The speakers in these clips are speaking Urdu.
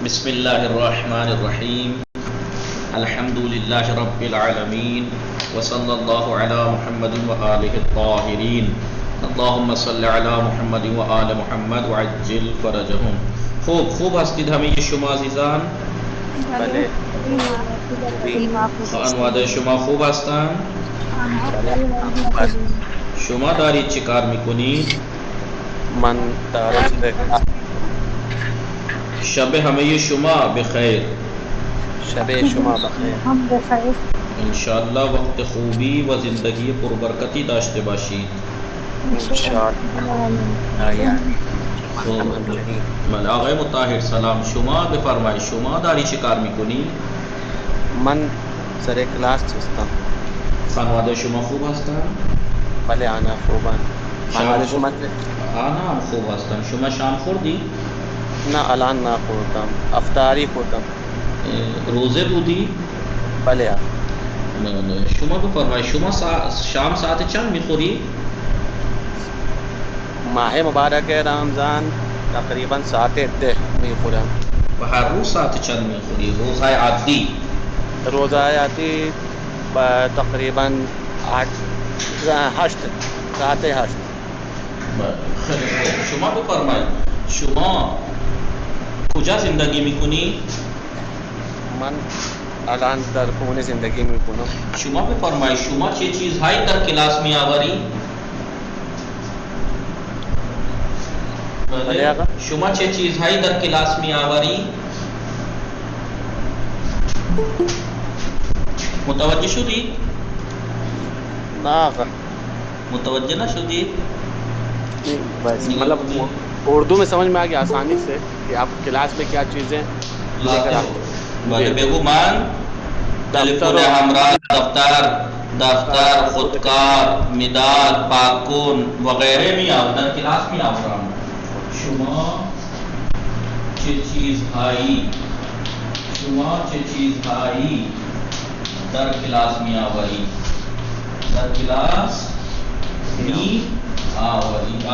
بسم اللہ الرحمن الرحیم الحمد للہ رب العالمین وصلی اللہ علی محمد وآلہ الطاہرین اللہم صلی علی محمد وآل محمد وعجل فرجہم. خوب هستید همه شما عزیزان؟ بله. خانواده شما خوب هستند؟ شما دارید چی کار میکنید؟ من تعارف شب همه شما بخیر. شب شما بخیر. انشاءاللہ وقت خوبی و زندگی پربرکتی داشته باشید. انشاءاللہ. من آقای مطاهر سلام، شما بفرمایید شما داری چی کار میکنی؟ من سر کلاس هستم. خانواده شما خوب هستند؟ بله انا خوبم. خانواده شما آنا هم خوب هستند. شما شام خوردی؟ نه الان نخوردم، افطاری خوردم. روزه بودی؟ بله. شما بفرمایید شما شام ساعت چند میخوری؟ ماه مبارک رمضان تقریبا ساعت 10 میخورم. و هر روز ساعت چند میخوری؟ روزهای عادی؟ روزهای عادی تقریبا 8 ساعت 8. خیلی خوب. شما بفرمایید شما کجا زندگی میکنی؟ من الان در پونه زندگی میکنم. شما بفرمایید شما چه چیزهایی در کلاس میآوری؟ بله آقا. شما چه چیزهایی در کلاس میآوری؟ متوجه شدی؟ نه آقا. متوجہ نہ شدی؟ مطلب اردو میں سمجھ میں آ گیا آسانی سے کہ آپ کلاس میں کیا چیزیں لے کر بولے بگو مان تلیفون ہمراہ، دفتر، خودکار، مداد، پاکون وغیرہ میں آؤ در کلاس میں آؤ رہا ہوں. شما چه چیزهایی در کلاس می آوری؟ در کلاس می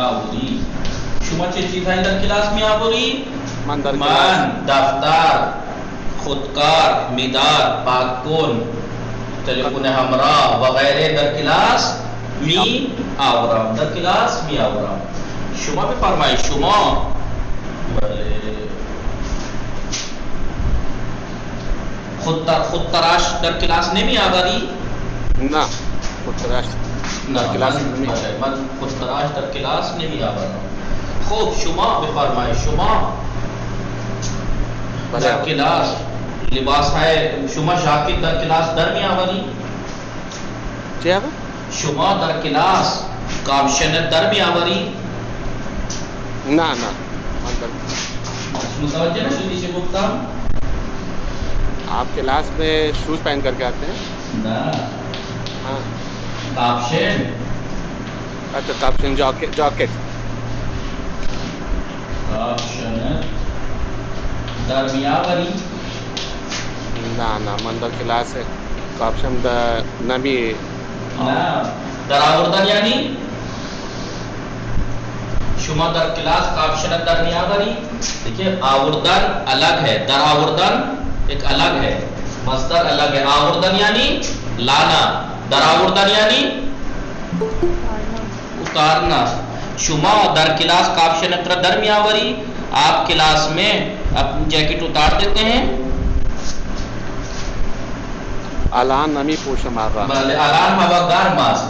آوری. شما چه چیزهایی در کلاس می آوری؟ من دفتر، خودکار، مداد، پاکون، تلیفون همراه وغیرہ their class me آورم. Their class می آورم. شما بفرمایید شما خود تراش در کلاس نمی آوری؟ نه خود تراش در کلاس نمی من خود تراش در کلاس نمی آورم. خوب شما بفرمایید شما در کلاس لباس های شما جاکت در کلاس در می آوری؟ چه شما در کلاس کاپشن در می آوری؟ نه متوجہ نہ شدی چه گفتم؟ آپ کلاس میں شوز پہن کر کے آتے ہیں؟ نه. ہاں. کاپشن. اچھا کاپشن جاکٹ. کاپشن در می آوری؟ نه من در کلاس کاپشن نمی. نه در آوردن یعنی شما در کلاس کاپشن در می آوری؟ دیکھیں آوردن الگ ہے، در آوردن ایک الگ ہے، مصدر الگ ہے. آوردن یعنی لانا، در آوردن یعنی اتارنا. شما در کلاس کاپشن در می آوری؟ آپ کلاس میں اپنی جیکٹ اتار دیتے ہیں؟ الان نمی پوشم آقا. بله الان هوا گرم است.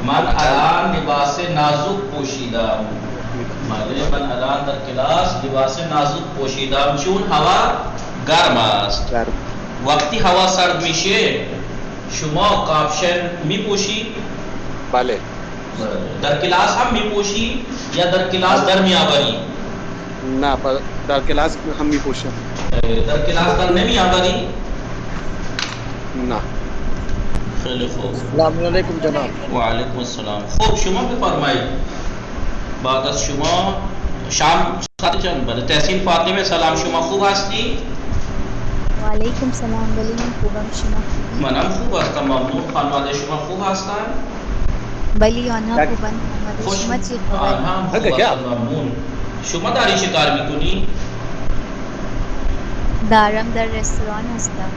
من الان لباس نازک پوشیدم. من الان در کلاس لباس نازک پوشیدم چون هوا گرم است. وقتی هوا سرد میشه شما کاپشن میپوشی؟ بله. در کلاس هم میپوشی یا در کلاس در میآوری؟ نه در کلاس هم میپوشم. در کلاس در نمیآوری؟ نه. خیلی خوب. السلام علیکم جناب. وعلیکم السلام. خوب شما بفرمایید بعد از شما شام ساعت چند؟ بله تحسین فاطمه سلام، شما خوب هستی؟ وعلیکم سلام. ولی من خوبم. شما؟ منم خوب هستم ممنون. خانواده شما خوب هستند؟ ولی آنها خوبن. شما چی خوبن؟ آنها هم خوب هستند ممنون. شما داری چه کار میکنی؟ دارم در رستوران هستم.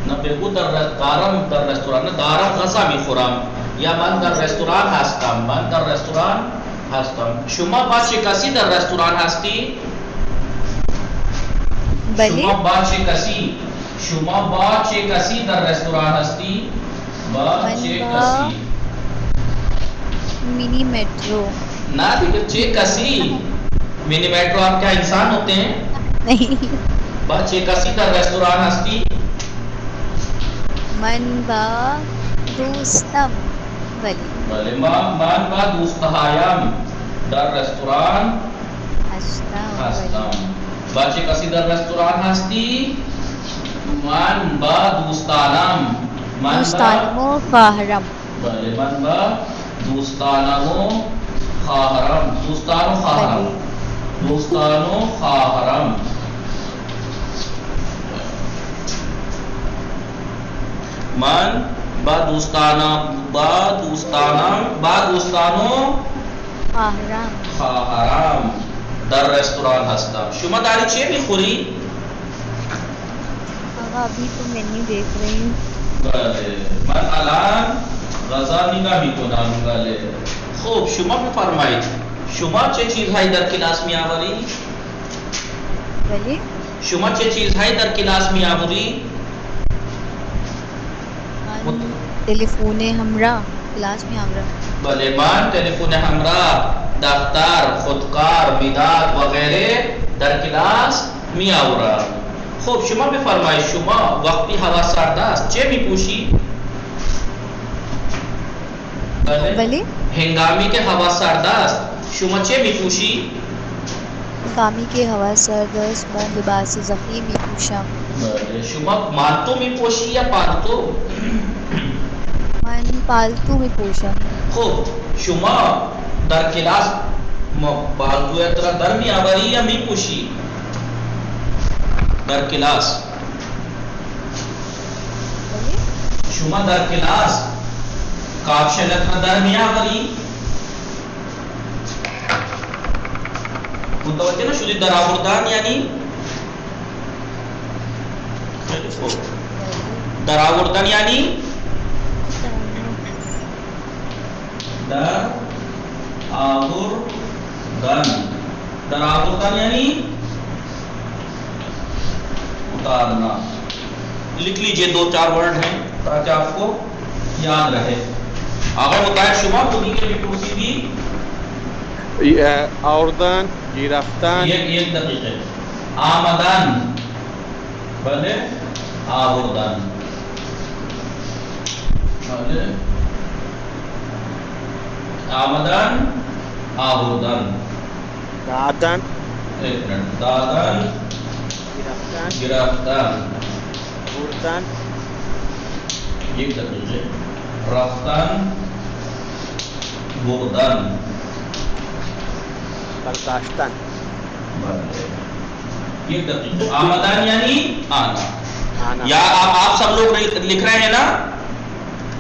نه بگو دارم در رستوران، نه دارم غذا میخورم، یا من در رستوران هستم. من در رستوران هستم. شما با چه کسی در رستوران هستی؟ بله. شما با چه کسی در رستوران هستی؟ با چه کسی؟ Mini metro. نہ دیکھیں چه کسی. منی میٹرو آپ کیا انسان ہوتے ہیں؟ نہیں. با چه کسی در رستوران هستی؟ من با دوستم. بله. بله من با دوستهایم در رستوران هستم. با چه کسی در رستوران هستی؟ من با دوستانم. دوستانم و خواهرم. بله من با دوستانم و خواهرم. دوستان و خواهرم. دوستان و خواهرم. من با دوستانم و خواهرم در رستوران هستم. شما داری چه میخوری؟ آقا ابھی تو مینیو دیکھ رہی ہوں. بله من الان غذا نگاه میکنم. بله خوب شما بفرمایید شما چه چیزهایی در کلاس میآوری؟ بله. شما چه چیزهایی در کلاس میآوری؟ من تلفون همراه کلاس میں همراه. بله من تلفن همراه، دفتر، خودکار، مداد وغیره در کلاس میآورم. خب شما بفرمایید شما وقتی هوا سرد است چه میپوشی؟ بله. هنگامی که هوا سرد است شما چه میپوشی؟ هنگامی که هوا سرد است من لباس ضخیم میپوشم. بله شما مانتو میپوشی یا پالتو؟ من پالتو میپوشم. خب شما در کلاس پالتو را در میآوری یا میپوشی؟ در کلاس بله. شما در کلاس کاپشنت را در میآوری؟ متوجه نشدید در آوردن یعنی؟ در آوردن یعنی؟ در آوردن. در آوردن یعنی اتارنا. لکھ لیجئے 2-4 ورڈ ہیں تاکہ آپ کو یاد رہے. آقا مطاہر شما خودی کے بپرسی دی آوردن گرفتن. ایک دقیقے. آمدن بلے آوردن. بلے آمدن آوردن. دادن ایک منٹ. دادن گرفتن. بردن ایک دقیقے. رفتن بردن. برداشتن. ایک دقیقے. آمدن یعنی آنا. آنا. یا آپ سب لوگ لکھ رہے ہیں نا؟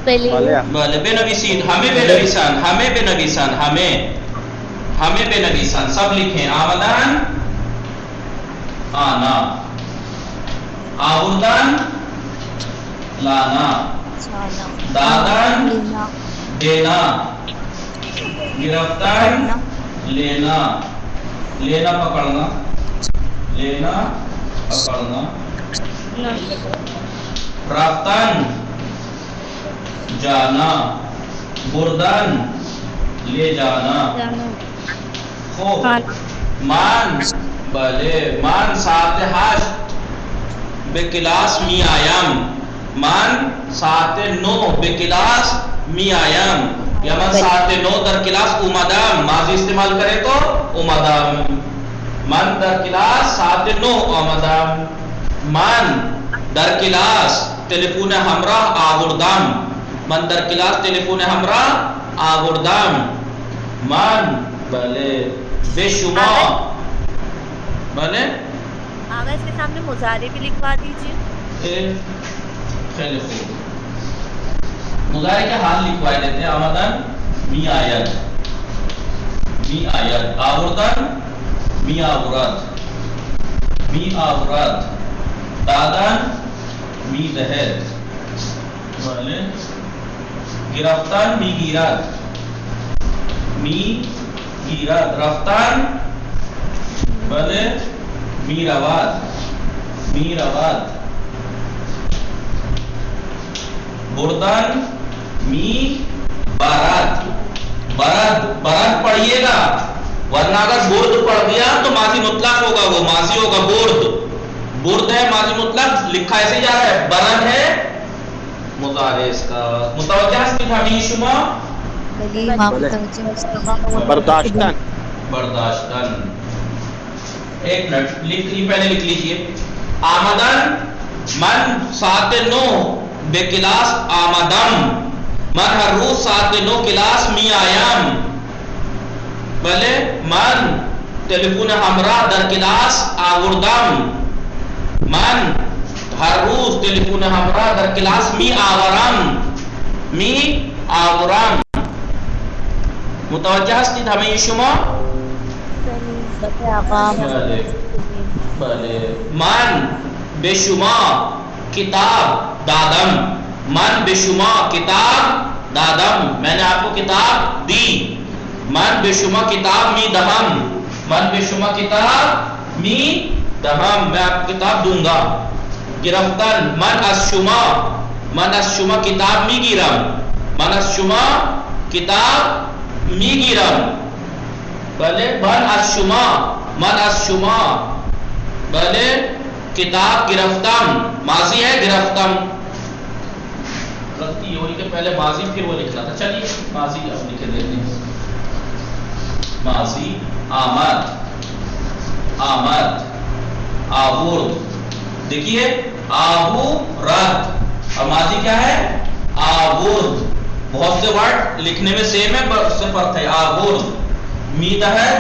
بله. بله بنویسید. همه بنویسن. همه بنویسن. همه بنویسن. سب لکھیں. آمدن آنا. آوردن لانا. دادن دینا. گرفتن لینا. لینا پکڑنا. لینا پکڑنا. رفتن جانا. بردن لے جانا. خوب. مان بله من ساعت 8 به کلاس می آیم. من ساعت 9 به کلاس می آیم. یا من ساعت 9 در کلاس اومدم. ماضی استعمال کرے تو اومدم. من در کلاس ساعت 9 آمدم. من در کلاس تلفن همراه آوردم. من در کلاس تلفن همراه آوردم. من بله به شما بله. آقا اس کے سامنے مضارع بھی لکھوا دیجیے. خیلی خوب. مضارع کے حال لکھوائے دیتے ہیں. آمدن می آید. می آید. آوردن می آورد. می آورد. دادن می دہر بله گرفتن می گیرد رفتن بله می رود بردن می برد پڑھیے گا ورنہ اگر برد پڑھ دیا تو ماضی مطلق ہوگا، وہ ماضی ہوگا برد ہے ماضی مطلق، لکھا ایسے جا رہا ہے، برد ہے مضارع اس کا، متوجہ اس کی تھامی شما برداشتن. ایک منٹ پہلے لکھ لیجئے، آمدن من ساعت 9 بے کلاس آمدم، من ہر روز ساعت 9 کلاس می آیم، بلے من ٹیلیفون ہمراہ در کلاس آوردم، من ہر روز ٹیلیفون ہمراہ در کلاس می آورم. متوجہ ہستید ہمیں شما؟ بلے من بے شما کتاب دادم، من بے شما کتاب دادم، میں نے آپ کو کتاب دی. من بے شما کتاب می دہم، من بے شما کتاب می دہم، میں آپ کو کتاب دوں گا. گرفتن من از شما کتاب می گیرم، من از شما کتاب می گیرم. بلے من از شما بلے کتاب گرفتم، ماضی ہے گرفتم. غلطی ہوئی کہ پہلے ماضی پھر وہ لکھنا تھا، چلیے ماضی اب لکھ لیتے ہیں. ماضی آمد آورد، دیکھیے آورد، اور ماضی کیا ہے آورد. بہت سے ورڈ لکھنے میں سیم ہے پر اس سے فرق ہے. آورد می دہر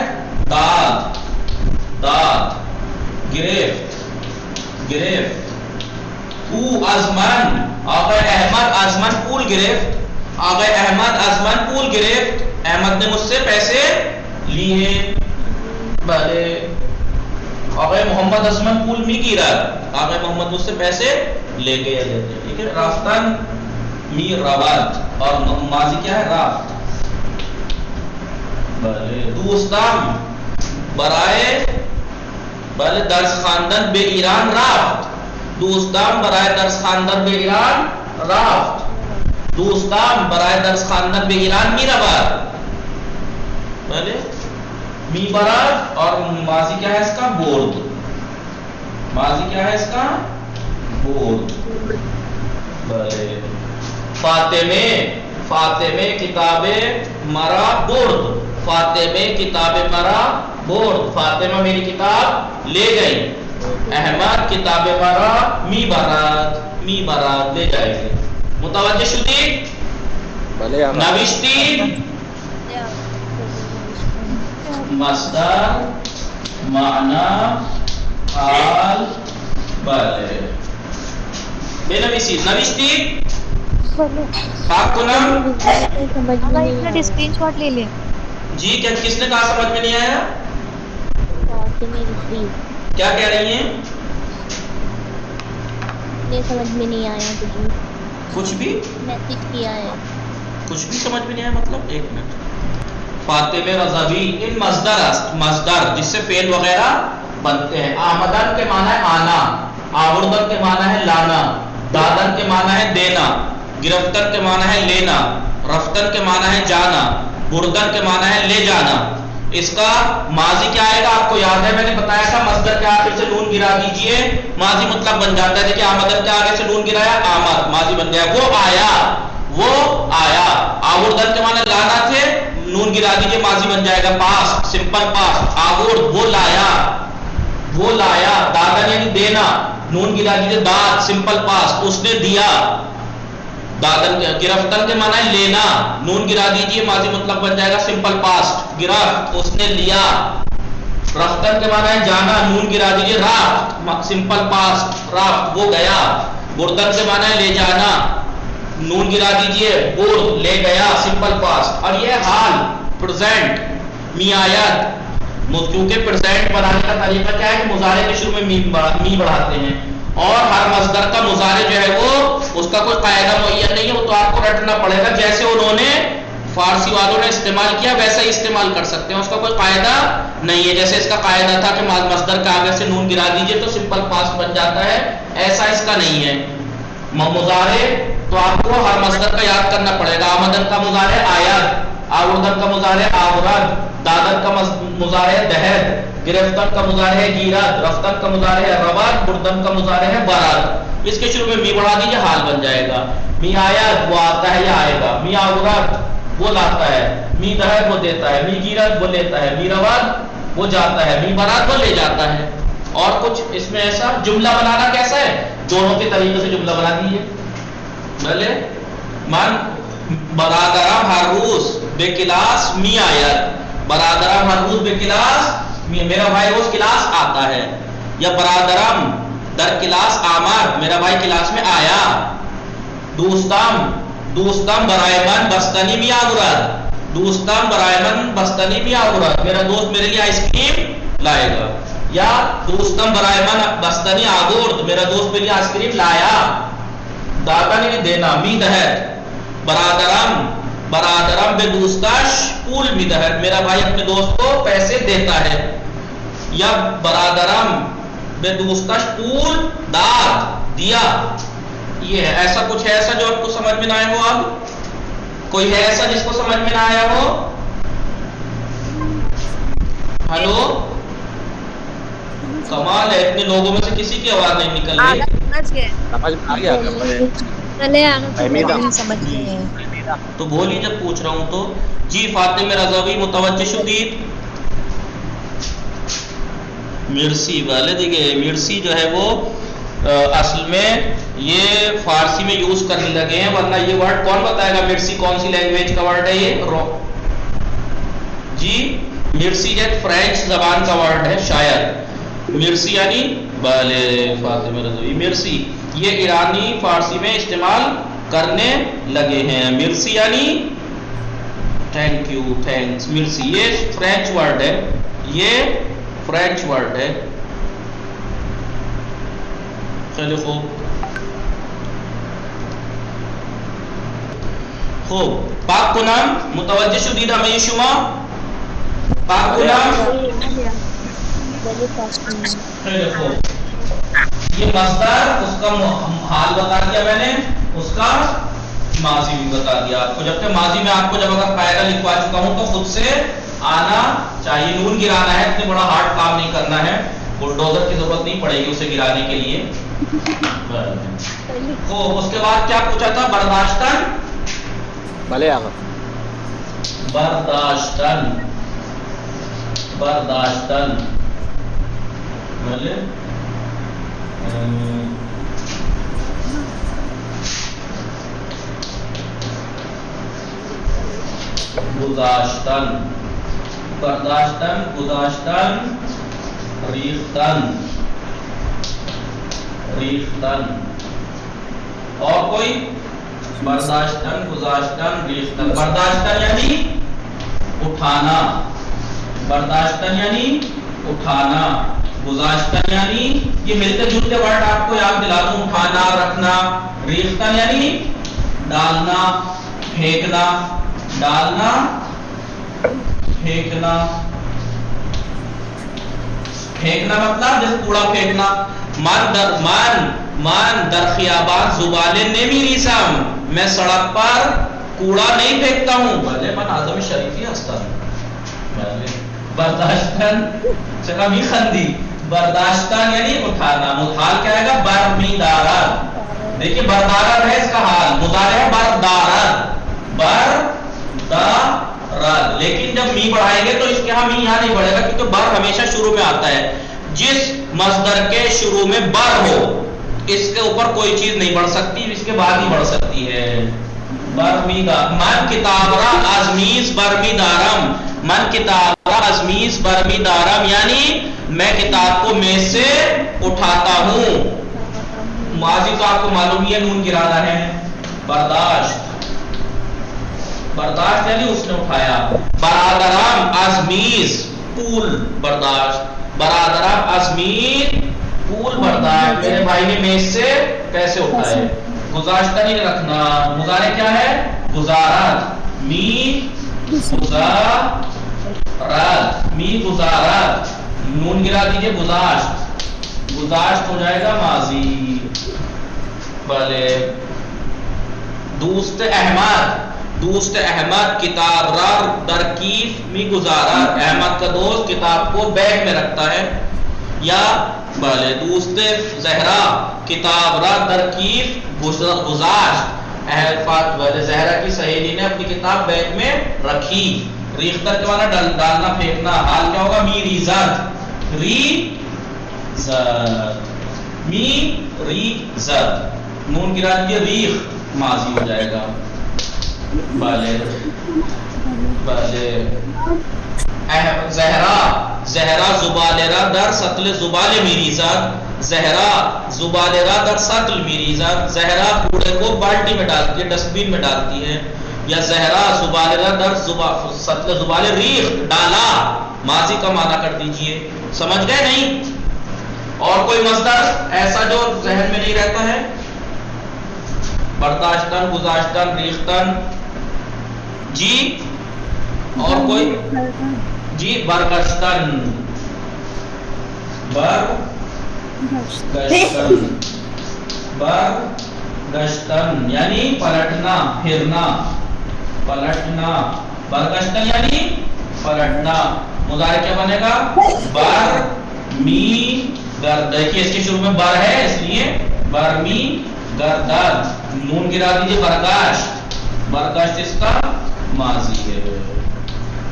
داد گرفت او از من آقای احمد از من پول گرفت، آقای احمد از من پول گرفت، احمد نے مجھ سے پیسے لیے. بلے آقای محمد از من پول می گیرد، آقای محمد مجھ سے پیسے لے گئے. ٹھیک ہے، رافتن می رود، اور ماضی کیا ہے رافت. بلے دوستم برائے بلے درس خواندن بے ایران رافت، دوستم برائے درس خواندن بے ایران رافت، دوستم برائے درس خواندن بے ایران می رود. بلے می برد، اور ماضی کیا ہے اس کا برد، ماضی کیا ہے اس کا برد. بلے فاطمے کتاب مرا برد، فاطمے کتاب مرا برد، فاطمہ میری کتاب لے گئی. احمد کتاب مرا می برد لے جائے گی. متوجہ شدید؟ نوشتی مصدر معنی حال. بلے بے نوشتی آپ کو نام اسکرین شاٹ لے لیں. جی کیا کس نے کہا سمجھ میں نہیں آیا؟ کیا کہہ رہی ہیں؟ سمجھ میں نہیں آیا کچھ بھی میسج کیا ہے، کچھ بھی سمجھ میں نہیں آیا مطلب. ایک منٹ. فاطمہ رضوی ان مصدر جس سے فعل وغیرہ بنتے ہیں. آمدن کے معنی ہے آنا، آوردن کے معنی ہے لانا، دادن کے معنی ہے دینا، گرفتن کے معنی ہے لینا، رفتن کے معنی ہے جانا، بردن کے معنی ہے لے جانا. اس کا ماضی کیا آئے گا آپ کو یاد ہے، میں نے بتایا تھا مصدر کے آخر سے نون گرا دیجئے ماضی مطلق بن جاتا ہے. دیکھیں آمدن کے آگے سے نون گرایا آمد، ماضی بن گیا. وہ آیا. آوردن کے معنی لانا تھے، نون گرا دیجئے ماضی بن جائے گا پاس، سمپل پاس. آورد وہ لایا. دادن یعنی دینا، نون گرا دیجئے داد، سمپل پاس، اس نے دیا. دادن گرفتن کے معنی ہے لینا، نون گرا دیجئے ماضی مطلق بن جائے گا سمپل پاسٹ، گرفت اس نے لیا. رفتن کے معنی ہے جانا، نون گرا دیجئے رافت، سمپل پاسٹ، رافت وہ گیا. بردن کے معنی ہے لے جانا، نون گرا دیجئے برد لے گیا، سمپل پاسٹ. اور یہ حال پریزنٹ میایت، کیونکہ پریزنٹ بنانے کا طریقہ کیا ہے کہ مضارع کے شروع میں می بڑھاتے ہیں. اور ہر مصدر کا مضارع جو ہے وہ اس کا کوئی قاعدہ معین نہیں ہے، وہ تو آپ کو رٹنا پڑے گا، جیسے انہوں نے فارسی والوں نے استعمال کیا ویسا ہی استعمال کر سکتے ہیں، اس کا کوئی قاعدہ نہیں ہے۔ جیسے اس کا قاعدہ تھا کہ مصدر کا آگے سے نون گرا دیجئے تو سمپل پاسٹ بن جاتا ہے، ایسا اس کا نہیں ہے۔ مضارع تو آپ کو ہر مصدر کا یاد کرنا پڑے گا۔ آمدن کا مضارع آیت، آوردن کا مضارع آورد، دادن کا مضارع دہد، گرفتن کا مضارع ہے گیرت، رفتن کا مضارع ہے روت، بردن کا مضارع ہے برد۔ اس کے شروع میں می بڑھا دیجئے حال بن جائے گا۔ می آیت وہ آتا ہے یا آئے گا، می آورد وہ لاتا ہے، می دہد وہ دیتا ہے، می گیرت وہ لیتا ہے، می روت وہ جاتا ہے، می برد وہ لے جاتا ہے۔ اور کچھ اس میں ایسا جملہ بنانا کیسا ہے؟ دونوں کے طریقے سے جملہ بنا دیجئے۔ بھلے من برادرم ہر روز بے کلاس می آیت، برادرم ہر روز بے کلاس میرا بھائی روز کلاس آتا ہے، یا برادرم در کلاس آمد میرا بھائی کلاس میں آیا۔ دوستم برائے من بستنی می آورد، دوستم برائے من بستنی می آورد، میرا دوست میرے لیے آئس کریم لائے گا۔ یا دوستم برائے من بستنی آورد، میرا دوست میرے لیے آئس کریم لایا۔ داتا نہیں دینا، می دہد، برادرم بے دوستش پول می دہد، میرا بھائی اپنے دوست کو پیسے دیتا ہے۔ یا برادرم بے دوستش پول داد دیا۔ یہ ہے ایسا کچھ ہے ایسا جو آپ کو سمجھ میں نہ آئے ہو؟ اب کوئی ہے ایسا جس کو سمجھ میں نہ آیا ہو؟ ہلو، کمال ہے، اتنے لوگوں میں سے کسی کی آواز نہیں نکل رہی۔ سمجھ میں آ گیا؟ چلے آگے نہیں سمجھ گئے ہیں۔ تو بولی جب پوچھ رہا ہوں تو جی فاطمہ رضوی متوجہ شدید۔ مرسی والے دیکھیں، مرسی جو ہے وہ اصل میں یہ فارسی میں یوز کرنے لگے ہیں، ورنہ یہ ورڈ کون بتائے گا مرسی کون سی لینگویج کا ورڈ ہے؟ یہ جی مرسی جو فرینچ زبان کا ورڈ ہے شاید۔ مرسی یعنی بالے فاطمہ رضوی، مرسی یہ ایرانی فارسی میں استعمال کرنے لگے ہیں۔ مرسی یعنی تھینک یو، تھینکس، مرسی یہ فرینچ ورڈ ہے، یہ فرینچ ورڈ ہے۔ چلو خوب پاک کنم متوجہ شدید ہمیں شما پاک کنم۔ یہ مصدر اس کا حال بتا دیا میں نے، اس کا ماضی بھی بتا دیا آپ کو، جبکہ ماضی میں آپ کو جب اگر قاعدہ لکھوا چکا ہوں تو خود سے آنا چاہیے۔ نون گرانا ہے، اتنے بڑا ہارڈ کام نہیں کرنا ہے، بلڈوزر کی ضرورت نہیں پڑے گی اسے گرانے کے لیے۔ اس کے بعد کیا پوچھا تھا؟ برداشتن، بھلے آگا برداشتن، برداشتن بھلے گذاشتن، برداشتن، گذاشتن، ریختن، ریختن، اور کوئی؟ برداشتن، گذاشتن، ریختن۔ برداشتن یعنی اٹھانا، برداشتن یعنی اٹھانا، گذاشتن یعنی یہ ملتے جلتے ورڈ آپ کو یاد دلا دوں، اٹھانا، رکھنا۔ ریختن یعنی ڈالنا، پھینکنا، ڈالنا، پھینکنا۔ پھینکنا مطلب جیسے کوڑا پھینکنا۔ من در خیابان زبالے نمی ریزم، میں سڑک پر کوڑا نہیں پھینکتا ہوں۔ بھلے من اعظم شریفی ہستا ہوں۔ برداشتن چکا بھی خندی، برداشتن یعنی اٹھانا، حال کیا ہے گا؟ برمیدارن۔ دیکھیے بردارن ہے اس کا حال، مضارع ہے بردارن، بردارن، لیکن جب می بڑھائیں گے تو اس کے ہاں می یہاں نہیں بڑھے گا، کیونکہ بر ہمیشہ شروع میں آتا ہے۔ جس مصدر کے شروع میں بر ہو اس کے اوپر کوئی چیز نہیں بڑھ سکتی، اس کے بعد ہی بڑھ سکتی ہے۔ برمیدار، من کتابرا ازمیز برمیدارم، من کتابرا ازمیز برمیدارم یعنی میں کتاب کو میز سے اٹھاتا ہوں۔ ماضی تو آپ کو معلوم ہی ہے، نون گرانا ہے۔ برداشت، برداشت یعنی اس نے اٹھایا۔ برادرم ازمیز پول، برداشت، برادرم ازمیز پھول برداشت میرے بھائی نے میز سے کیسے اٹھائے. گزاشتہ نہیں رکھنا. مضارع کیا ہے؟ گزارت. می گزارت. می گزارت. نون گرا دیجئے. گزاشت. گزاشت ہو جائے گا ماضی. بھلے. دوست احمد. دوست احمد کتاب را در کیف می گزارت. احمد کا دوست کتاب کو بیگ میں رکھتا ہے. یا بھلے. دوست زہرا کتاب را در کیف گزاشت. زہرا کی سہیلی نے اپنی کتاب بیگ میں رکھی. ریختر کے معنی ڈالنا پھینکنا. حال کیا ہوگا؟ می ریزت. ریزت. می ریزت. نون گرا دیجیے. ریخ ماضی ہو جائے گا. بھلے. بھلے. زہرا. زہرا زبالرا در سطل زبال میریزت. زہرا زبالرا در سطل میریزت. زہرا کوڑے کو بالٹی میں ڈالتی ہے، ڈسٹ بین میں ڈالتی ہے. یا زہرا زبالرا در سطل زبال ریخ ڈالا. ماضی کا معنی کر دیجئے. سمجھ گئے نہیں؟ اور کوئی مصدر ایسا جو ذہن میں نہیں رہتا ہے؟ برداشتن، گزاشتن، ریختن. جی اور کوئی؟ جی برگشتن. برگشتن. برگشتن یعنی پلٹنا پھرنا. پلٹنا. برگشتن یعنی پلٹنا. مضارع کیا بنے گا؟ بر می گرد. دیکھیے اس کے شروع میں بر ہے اس لیے برمی گردد. نون گرا دیجیے. برگشت. برگشت اس کا ماضی ہے.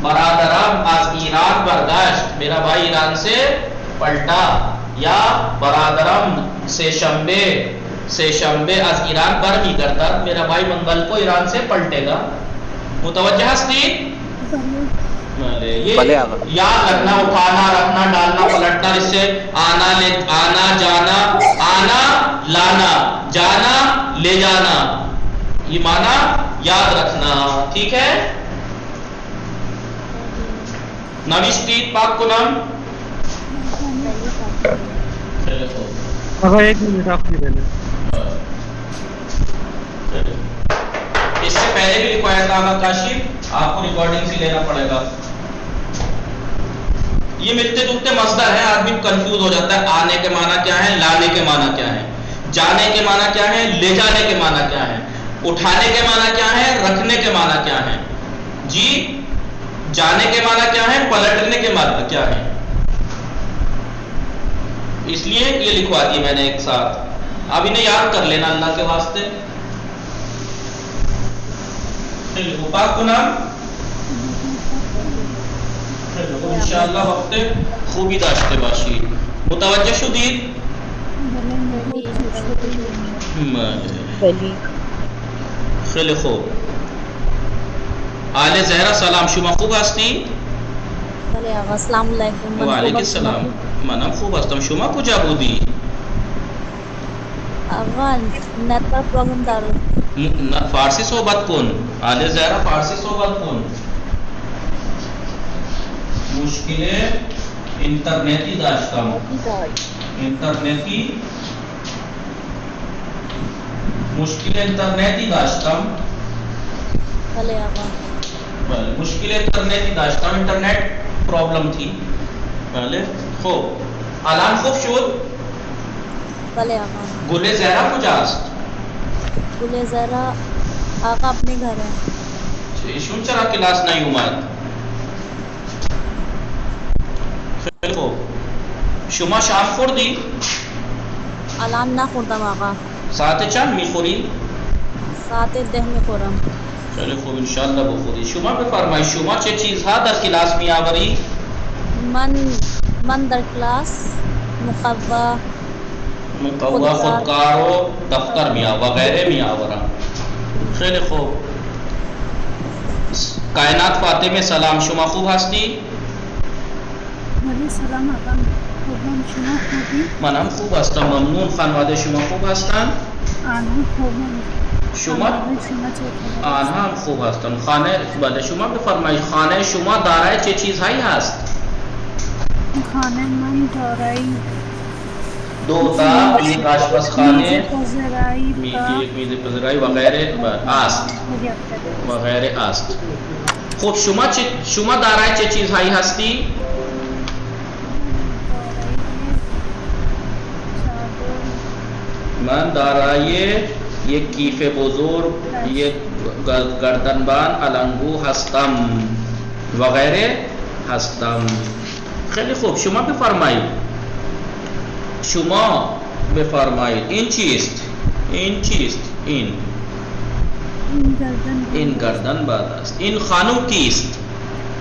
برادرم از ایران برگشت. میرا بھائی ایران سے پلٹا. یا برادرم سے شنبے از ایران برمی گردد. میرا بھائی منگل کو ایران سے پلٹے گا. متوجہ ہستی؟ یہ یاد رکھنا. اٹھانا، رکھنا، ڈالنا، پلٹنا. اس سے آنا جانا، آنا لانا، جانا لے جانا، یہ معنی یاد رکھنا. ٹھیک ہے؟ نوشتی پاک کنم. ایک منٹ آپ کی رہنے. اس سے پہلے بھی لکھوایا تھا آغا کاشف. آپ کو ریکارڈنگ سے لینا پڑے گا. یہ ملتے جلتے مصدر ہے. آدمی کنفیوز ہو جاتا ہے. آنے کے معنی کیا ہے، لانے کے معنی کیا ہے، جانے کے معنی کیا ہے، لے جانے کے معنی کیا ہے، اٹھانے کے معنی کیا ہے، رکھنے کے معنی کیا ہے. جی جانے کے معنی کیا ہے، پلٹنے کے معنی کیا ہے. اس لیے یہ لکھوا دی میں نے ایک ساتھ. اب انہیں یاد کر لینا اللہ کے واسطے. پاک کنم انشاءاللہ وقت خوبی داشته باشید. متوجه شدید؟ خیلی خوب. آل زهرا سلام، شما خوب هستی؟ بله آقا. السلام علیکم. و علیکم السلام. منم خوب هستم. شما کجا بودی؟ آقا نیٹورک پرابلم داره. فارسی صحبت کن. آل زهرا فارسی صحبت کن. مشکل اینترنتی داشتم. اینترنتی مشکل اینترنتی داشتم. بله آقا. بله مشکل اینترنتی داشتم. اینترنت پرابلم تھی. بله خوب. الان خوب شد؟ بله آقا. گل زهرا کجاست؟ گل زهرا آقا اپنے گھر ہے. ایشون چرا کلاس نہیں اومد؟ خیلی خوب. شما شام خوردی؟ الان نخوردم آقا. ساعت چند میخوری؟ ساعت 10 میخورم. خیلی خوب انشاءاللہ بخوری. شما بفرمایید شما چه چیزها در کلاس میآوری؟ من در کلاس مقوا خودکار و دفتر وغیرہ میآورم. خیلی خوب. کائنات فاطمه سلام، شما خوب هستی؟ سلام آقا. خوبم. شما خوبی؟ منم خوب هستم ممنون. خانواده شما خوب هستند؟ آنها خوبم. شما آنها هم خوب هستند. خانه بله شما بفرمایید خانه شما دارای چه چیزهایی هست؟ خانه من دارای دو تا یک آشپز خانه پذیرایی یک میز پذیرایی و غیر است و غیر است. خب شما دارای چه چیزهایی هستی؟ من دارای یک کیف بزرگ، یک گردنبند علنگو هستم و غیره هستم. خیلی خوب، شما بفرمایید. شما بفرمایید این چیست؟ این چیست؟ این گردن بند است. این خانم کیست؟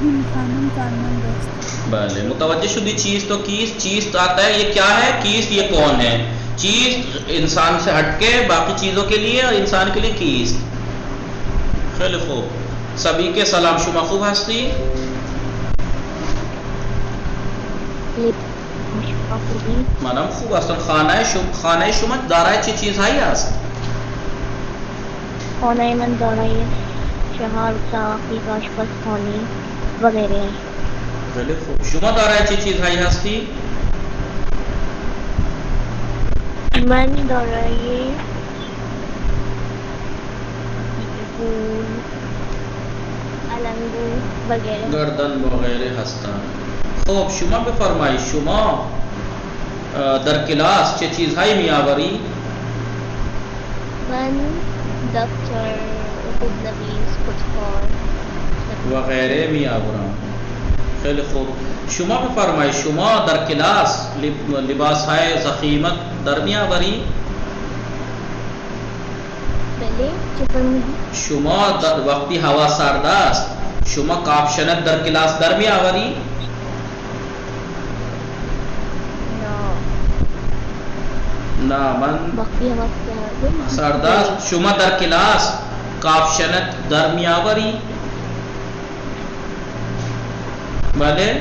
این خانم کارمند است. بله متوجہ شدی چیز تو کیست؟ چیز آتا ہے یہ کیا ہے؟ کیست یہ کون ہے؟ چیز انسان سے ہٹ کے باقی چیزوں کے لیے اور انسان کے لیے کیست. خیلی خوب، سبھی کے سلام. شما خوب هستی؟ منم خوب هستم. خانه شما دارای چه چیزهایی است؟ خانه من دارای 4 اتاقی آشپزخانه وغیرہ ہے. خیلی خوب. شما دارای چه چیزهایی هستی؟ من دارای پول، علنگو وغیرہ. گردن وغیره هستم. خب شما بفرمایید شما در کلاس چه چیزهایی میآوری؟ من دفتر، خودنویس، خودکار وغیره میآورم. خیلی خوب. شما بفرمایید شما در کلاس لباسهای ضخیمت در میآوری؟ بله چه فرمودی؟ شما در وقتی هوا سرد است شما کاپشنت در کلاس در میآوری؟ نه من وقتی ہوا سرد است شما در کلاس کاپشنت در میآوری؟ بله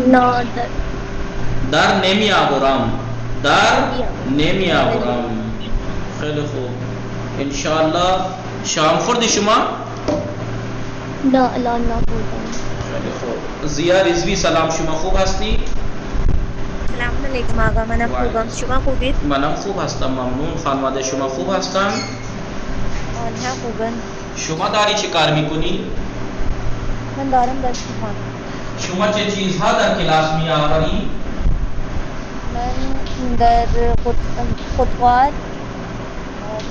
نه در نمی آورم. در نمی آورم. خیلی خوب. انشاءالله شام خوردی شما؟ نه الان نخوردم. خیلی خوب. ضیا رضوی سلام. شما خوب هستی؟ سلام علیکم آقا، منم خوبم. شما خوبید؟ منم خوب هستم ممنون. خانواده شما خوب هستن؟ آنها خوبن. شما داری چه کار میکنی؟ من دارم درس میخوانم. شما چه چیزها در کلاس میآوری؟ من در خودکار،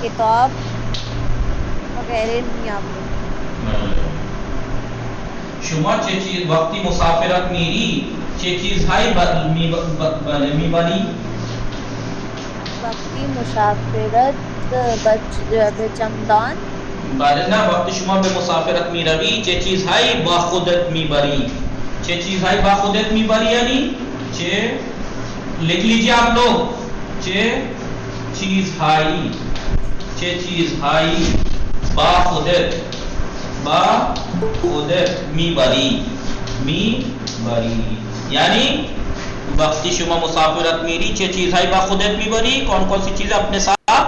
کتاب وغیرہ میآورم. شما چه چیز وقتی مسافرت میری چه چیزهایی میبری؟ وقتی مسافرت به چمدان. بله نه، وقتی شما به مسافرت میروی چه چیزهایی با خودت میبری؟ چه چیزهایی با خودت میبری یعنی چه؟ لکھ لیجیے آپ لوگ. چه چیزهایی با خودت میبری. یعنی وقتی شما مسافرت میری چه چیزهایی با خودت میبری؟ کون کون سی چیزیں اپنے ساتھ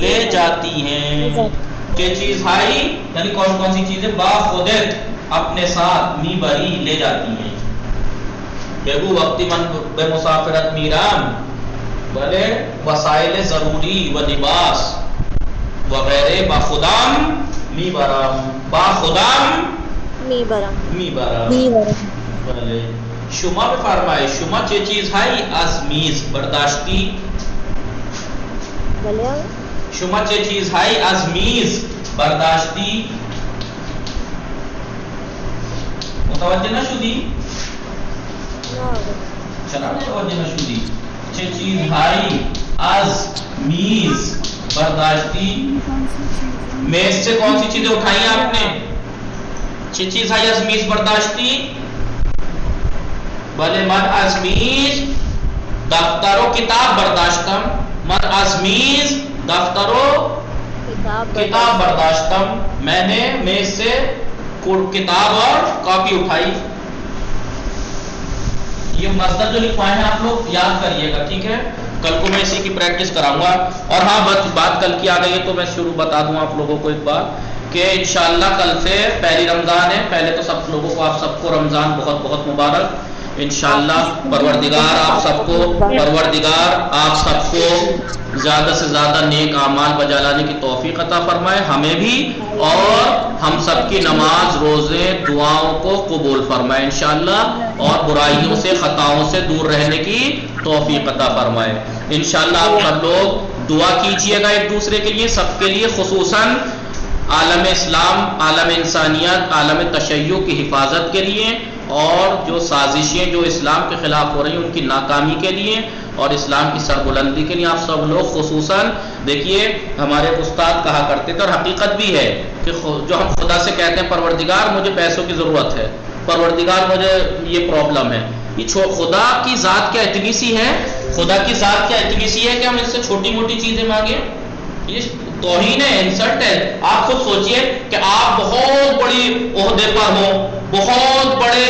لے جاتی ہیں؟ چه چیزهایی یعنی کون کون سی چیزیں با خودت اپنے ساتھ میبری لے جاتی ہیں. بگو وقتی من به مسافرت میرم بله وسائل ضروری و لباس وغیرہ با خودم میبرم. با خودم میبرم. بله. شما بفرمایید شما چه چیزهایی از میز برداشتی؟ بله شما چه چیزهایی از میز برداشتی؟ متوجه نشدی؟ چرا متوجه نشدی؟ چه چیزهایی از میز برداشتی؟ میز سے کون سی چیزیں اٹھائی آپ نے؟ چه چیزهایی از میز برداشتی؟ بله من از میز دفتر و کتاب برداشتم. من از میز دفتر و کتاب برداشتم. میں نے میز سے کتاب اور کاپی اٹھائی. یہ مصدر جو لکھوائے ہیں آپ لوگ یاد کریے گا، ٹھیک ہے؟ کل کو میں اسی کی پریکٹس کراؤں گا. اور ہاں بات کل کی آ گئی ہے تو میں شروع بتا دوں آپ لوگوں کو ایک بات کہ انشاءاللہ کل سے پہلی رمضان ہے. پہلے تو سب لوگوں کو آپ سب کو رمضان بہت بہت مبارک. انشاءاللہ پروردگار آپ سب کو زیادہ سے زیادہ نیک اعمال بجا لانے کی توفیق عطا فرمائے، ہمیں بھی اور ہم سب کی نماز، روزے، دعاؤں کو قبول فرمائے انشاءاللہ، اور برائیوں سے، خطاؤں سے دور رہنے کی توفیق عطا فرمائے انشاءاللہ۔ آپ سب لوگ دعا کیجئے گا ایک دوسرے کے لیے، سب کے لیے، خصوصاً عالم اسلام، عالم انسانیت، عالم تشیع کی حفاظت کے لیے، اور جو سازشیں جو اسلام کے خلاف ہو رہی ہیں ان کی ناکامی کے لیے، اور اسلام کی سربلندی کے لیے آپ سب لوگ خصوصاً دیکھیے، ہمارے استاد کہا کرتے تھے، اور حقیقت بھی ہے کہ جو ہم خدا سے کہتے ہیں پروردگار مجھے پیسوں کی ضرورت ہے، پروردگار مجھے یہ پرابلم ہے، یہ خدا کی ذات کیا اتنی سی ہے، خدا کی ذات کیا اتنی سی ہے کہ ہم اس سے چھوٹی موٹی چیزیں مانگیں؟ یہ توہین ہے، انسلٹ ہے۔ آپ خود سوچئے کہ آپ بہت بڑی عہدے پر ہوں، بہت بڑے